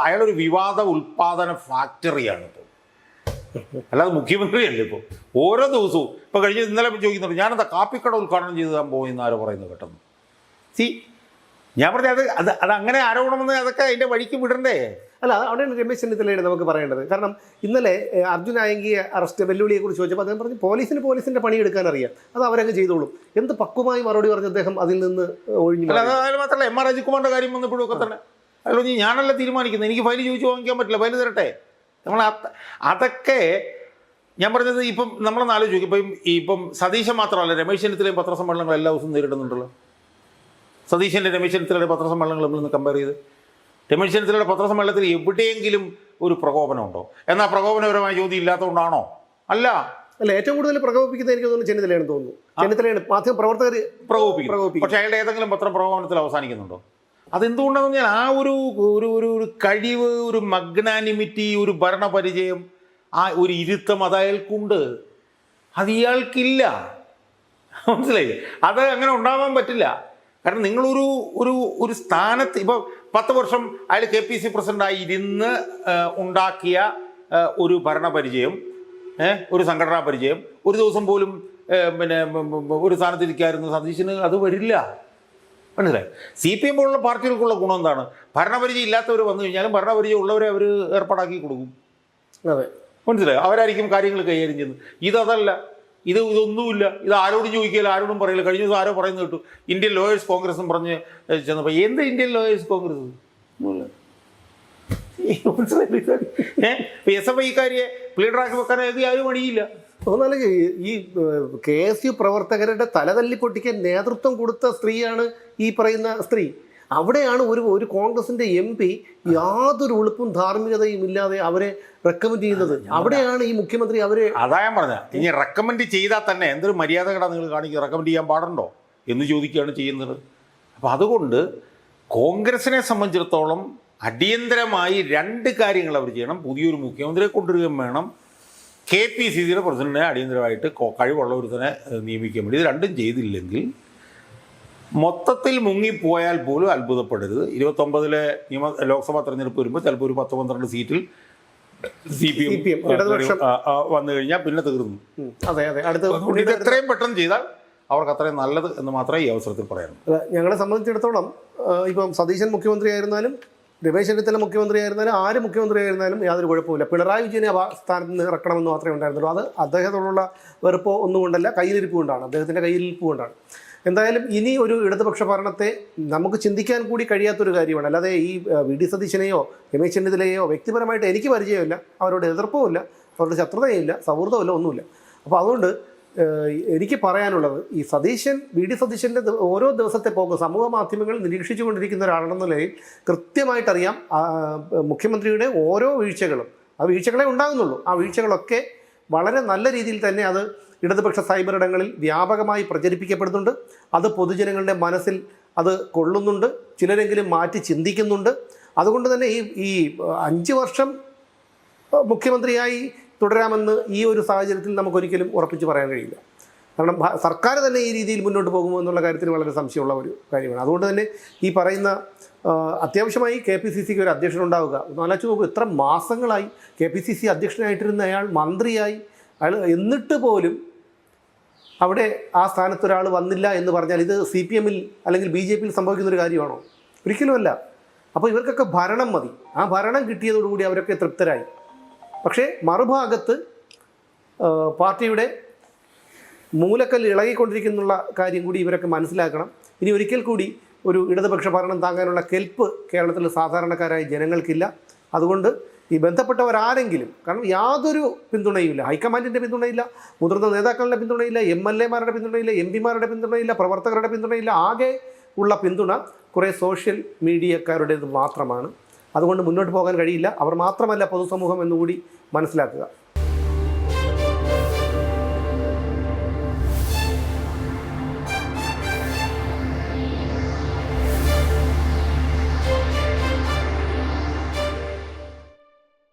അയാളൊരു വിവാദ ഉൽപ്പാദന ഫാക്ടറിയാണ് ഇപ്പോൾ, അല്ലാതെ മുഖ്യമന്ത്രിയല്ല. ഇപ്പോൾ ഓരോ ദിവസവും ഇപ്പോൾ ഇന്നലെ ചോദിക്കുന്നുണ്ട്, ഞാനെന്താ കാപ്പിക്കട ഉദ്ഘാടനം ചെയ്താൽ പോയിന്ന് ആരോ പറയുന്നത് കേട്ടെന്ന്. ഞാൻ പറഞ്ഞത് അത് അങ്ങനെ ആരോപണമെന്ന് അതൊക്കെ അതിൻ്റെ വഴിക്ക് വിടണ്ടേ? അല്ല, അവിടെയാണ് രമേശ് ചെന്നിത്തലയുടെ നമുക്ക് പറയേണ്ടത്. കാരണം ഇന്നലെ അർജുൻ ആയങ്കിയെ അറസ്റ്റ് വെല്ലുവിളിയെക്കുറിച്ച് ചോദിച്ചപ്പോൾ അദ്ദേഹം പറഞ്ഞു പോലീസിൻ്റെ പണിയെടുക്കാൻ അറിയാം, അത് അവരങ്ങ് ചെയ്തോളും. എന്ത് പക്വമായി മറുപടി പറഞ്ഞ് അദ്ദേഹം അതിൽ നിന്ന് ഒഴിഞ്ഞു. അതിൽ മാത്രമല്ല, MR രാജകുമാറിൻ്റെ കാര്യം വന്നപ്പോഴും ഒക്കെ തന്നെ അയാൾ ഞാനല്ല തീരുമാനിക്കുന്നത്, എനിക്ക് ഫയൽ ചോദിച്ചു വാങ്ങിക്കാൻ പറ്റില്ല, ഫയൽ തരട്ടെ. അതൊക്കെ ഞാൻ പറഞ്ഞത്. ഇപ്പം നമ്മളൊന്ന് ആലോചിക്കും, ഇപ്പം സതീശൻ മാത്രമല്ല, രമേശ് ചെന്നിത്തലയും പത്രസമ്മേളനങ്ങൾ എല്ലാ ദിവസവും നേരിടുന്നുണ്ടല്ലോ. സതീശൻ്റെ രമേശ് ചെന്നിത്തലയുടെ പത്രസമ്മേളനങ്ങൾ നമ്മൾ കമ്പയർ ചെയ്ത്, രമേശ് ചെന്നിത്തലയുടെ പത്രസമ്മേളനത്തിൽ എവിടെയെങ്കിലും ഒരു പ്രകോപനമുണ്ടോ? എന്നാൽ പ്രകോപനപരമായ ചോദ്യം ഇല്ലാത്തതുകൊണ്ടാണോ? അല്ല, ഏറ്റവും കൂടുതൽ പ്രകോപിപ്പിക്കുന്നത് എനിക്ക് തോന്നുന്നു ചെന്നിത്തലയാണെന്ന് തോന്നുന്നു. ചെന്നിത്തലയാണ് മാധ്യമ പ്രവർത്തകർ പ്രകോപിപ്പിക്കും. പക്ഷേ അയാളുടെ ഏതെങ്കിലും പത്രം പ്രകോപനത്തിൽ അവസാനിക്കുന്നുണ്ടോ? അതെന്തുകൊണ്ടാണെന്ന് പറഞ്ഞാൽ ആ ഒരു കഴിവ്, ഒരു മഗ്നാനിമിറ്റി, ഒരു ഭരണപരിചയം, ആ ഒരു ഇരുത്തം അത് അയാൾക്കുണ്ട്. അത് ഇയാൾക്കില്ല. മനസ്സിലായില്ലേ? അത് അങ്ങനെ ഉണ്ടാവാൻ പറ്റില്ല. കാരണം നിങ്ങളൊരു സ്ഥാനത്ത് ഇപ്പോൾ 10 വർഷം അയാൾ KPC പ്രസിഡൻ്റായി ഇരുന്ന് ഉണ്ടാക്കിയ ഒരു ഭരണപരിചയം, ഒരു സംഘടനാ പരിചയം, ഒരു ദിവസം പോലും പിന്നെ ഒരു സ്ഥാനത്തിരിക്കായിരുന്നു സതീശന് അത് വരില്ല. മനസ്സിലായി? CPM പോലുള്ള പാർട്ടികൾക്കുള്ള ഗുണം എന്താണ്? ഭരണപരിചയം ഇല്ലാത്തവർ വന്നു കഴിഞ്ഞാലും ഭരണപരിചയം ഉള്ളവരെ അവർ ഏർപ്പാടാക്കി കൊടുക്കും. അതെ, മനസ്സിലായി? അവരായിരിക്കും കാര്യങ്ങൾ കൈകാര്യം ചെയ്യുന്നത്. ഇതല്ല, ഇതൊന്നുമില്ല. ഇത് ആരോടും ചോദിക്കില്ല, ആരോടും പറയില്ല. കഴിഞ്ഞ ദിവസം ആരോ പറയുന്നത് കേട്ടു, ഇന്ത്യൻ ലോയേഴ്സ് കോൺഗ്രസും പറഞ്ഞ് ചെന്നപ്പോൾ എന്ത് ഇന്ത്യൻ ലോയേഴ്സ് കോൺഗ്രസ്? SFIക്കാരിയെ ലീഡറാക്കി വെക്കാൻ ആരും മടിയില്ല. തോന്നാല് ഈ KSU പ്രവർത്തകരുടെ തലതല്ലി പൊട്ടിക്കാൻ നേതൃത്വം കൊടുത്ത സ്ത്രീയാണ് ഈ പറയുന്ന സ്ത്രീ. അവിടെയാണ് ഒരു കോൺഗ്രസിൻ്റെ MP യാതൊരു ഉളുപ്പും ധാർമ്മികതയും ഇല്ലാതെ അവരെ റെക്കമെൻഡ് ചെയ്യുന്നത്. അവിടെയാണ് ഈ മുഖ്യമന്ത്രി അവരെ അതാ ഞാൻ പറഞ്ഞ ഇനി റെക്കമെൻഡ് ചെയ്താൽ തന്നെ എന്തൊരു മര്യാദകളാണ് നിങ്ങൾ കാണിക്കുക, റെക്കമെൻഡ് ചെയ്യാൻ പാടുണ്ടോ എന്ന് ചോദിക്കുകയാണ് ചെയ്യുന്നത്. അപ്പോൾ അതുകൊണ്ട് കോൺഗ്രസിനെ സംബന്ധിച്ചിടത്തോളം അടിയന്തരമായി 2 കാര്യങ്ങൾ അവർ ചെയ്യണം. പുതിയൊരു മുഖ്യമന്ത്രിയെ കൊണ്ടുവരികയും വേണം, KPCCയുടെ പ്രസിഡന്റിനെ അടിയന്തരമായിട്ട് കഴിവുള്ളവരുത്തനെ നിയമിക്കാൻ വേണ്ടി. ഇത് രണ്ടും ചെയ്തില്ലെങ്കിൽ മൊത്തത്തിൽ മുങ്ങിപ്പോയാൽ പോലും അത്ഭുതപ്പെടരുത്. 29-ലെ ലോക്സഭാ തെരഞ്ഞെടുപ്പ് വരുമ്പോൾ ചിലപ്പോൾ ഒരു 10-12 സീറ്റിൽ CPM വന്നു കഴിഞ്ഞാൽ പിന്നെ തീർന്നു. ഇത് എത്രയും പെട്ടെന്ന് ചെയ്താൽ അവർക്ക് അത്രയും നല്ലത് എന്ന് മാത്രമേ ഈ അവസരത്തിൽ പറയാനുള്ളൂ. ഞങ്ങളെ സംബന്ധിച്ചിടത്തോളം ഇപ്പം സതീശൻ മുഖ്യമന്ത്രി ആയിരുന്നാലും രമേശ് ചെന്നിത്തല മുഖ്യമന്ത്രി ആയിരുന്നാലും ആര് മുഖ്യമന്ത്രി ആയിരുന്നാലും യാതൊരു കുഴപ്പമില്ല. പിണറായി വിജയനെ ആ സ്ഥാനത്ത് നിന്ന് ഇറക്കണമെന്ന് മാത്രമേ ഉണ്ടായിരുന്നുള്ളൂ. അത് അദ്ദേഹത്തോടുള്ള വെറുപ്പോ ഒന്നും കൊണ്ടല്ല, കയ്യിലിരിപ്പ് കൊണ്ടാണ്, അദ്ദേഹത്തിൻ്റെ കയ്യിലിരിപ്പ് കൊണ്ടാണ്. എന്തായാലും ഇനി ഒരു ഇടതുപക്ഷ ഭരണത്തെ നമുക്ക് ചിന്തിക്കാൻ കൂടി കഴിയാത്തൊരു കാര്യമാണ്. അല്ലാതെ ഈ VD സതീശനെയോ രമേശ് ചെന്നിത്തലയെയോ വ്യക്തിപരമായിട്ട് എനിക്ക് പരിചയമില്ല, അവരോട് എതിർപ്പുമില്ല, അവരുടെ ശത്രുതയില്ല, സൗഹൃദമില്ല, ഒന്നുമില്ല. അപ്പോൾ അതുകൊണ്ട് എനിക്ക് പറയാനുള്ളത്, ഈ VD സതീശൻ്റെ ഓരോ ദിവസത്തെ പോക്ക് സമൂഹ മാധ്യമങ്ങൾ നിരീക്ഷിച്ചു കൊണ്ടിരിക്കുന്ന ഒരാളെന്ന നിലയിൽ കൃത്യമായിട്ടറിയാം മുഖ്യമന്ത്രിയുടെ ഓരോ വീഴ്ചകളും. ആ വീഴ്ചകളെ ഉണ്ടാകുന്നുള്ളൂ. ആ വീഴ്ചകളൊക്കെ വളരെ നല്ല രീതിയിൽ തന്നെ അത് ഇടതുപക്ഷ സൈബർ ഇടങ്ങളിൽ വ്യാപകമായി പ്രചരിപ്പിക്കപ്പെടുന്നുണ്ട്. അത് പൊതുജനങ്ങളുടെ മനസ്സിൽ അത് കൊള്ളുന്നുണ്ട്, ചിലരെങ്കിലും മാറ്റി ചിന്തിക്കുന്നുണ്ട്. അതുകൊണ്ട് തന്നെ ഈ 5 വർഷം മുഖ്യമന്ത്രിയായി തുടരാമെന്ന് ഈ ഒരു സാഹചര്യത്തിൽ നമുക്കൊരിക്കലും ഉറപ്പിച്ച് പറയാൻ കഴിയില്ല. കാരണം സർക്കാർ തന്നെ ഈ രീതിയിൽ മുന്നോട്ട് പോകുമോ എന്നുള്ള കാര്യത്തിൽ വളരെ സംശയമുള്ള ഒരു കാര്യമാണ്. അതുകൊണ്ട് തന്നെ ഈ പറയുന്ന അത്യാവശ്യമായി KPCCക്ക് ഒരു അധ്യക്ഷനുണ്ടാവുക. ആലോചിച്ച് നോക്കൂ, ഇത്ര മാസങ്ങളായി KPCC അധ്യക്ഷനായിട്ടിരുന്ന അയാൾ മന്ത്രിയായി, അയാൾ എന്നിട്ട് പോലും അവിടെ ആ സ്ഥാനത്ത് ഒരാൾ വന്നില്ല എന്ന് പറഞ്ഞാൽ ഇത് CPMൽ അല്ലെങ്കിൽ BJPയിൽ സംഭവിക്കുന്നൊരു കാര്യമാണോ? ഒരിക്കലുമല്ല. അപ്പോൾ ഇവർക്കൊക്കെ ഭരണം മതി. ആ ഭരണം കിട്ടിയതോടുകൂടി അവരൊക്കെ തൃപ്തരായി. പക്ഷേ മറുഭാഗത്ത് പാർട്ടിയുടെ മൂലക്കല്ല് ഇളകിക്കൊണ്ടിരിക്കുന്നുള്ള കാര്യം കൂടി ഇവരൊക്കെ മനസ്സിലാക്കണം. ഇനി ഒരിക്കൽ കൂടി ഒരു ഇടതുപക്ഷ ഭരണം താങ്ങാനുള്ള കെൽപ്പ് കേരളത്തിലെ സാധാരണക്കാരായ ജനങ്ങൾക്കില്ല. അതുകൊണ്ട് ഈ ബന്ധപ്പെട്ടവരാരെങ്കിലും, കാരണം യാതൊരു പിന്തുണയുമില്ല, ഹൈക്കമാൻഡിൻ്റെ പിന്തുണയില്ല, മുതിർന്ന നേതാക്കളുടെ പിന്തുണയില്ല, MLA-മാരുടെ പിന്തുണയില്ല, MP-മാരുടെ പിന്തുണയില്ല, പ്രവർത്തകരുടെ പിന്തുണയില്ല. ആകെ ഉള്ള പിന്തുണ കുറേ സോഷ്യൽ മീഡിയക്കാരുടേത് മാത്രമാണ്. അതുകൊണ്ട് മുന്നോട്ട് പോകാൻ കഴിയില്ല. അവർ മാത്രമല്ല പൊതുസമൂഹം എന്നുകൂടി മനസ്സിലാക്കുക.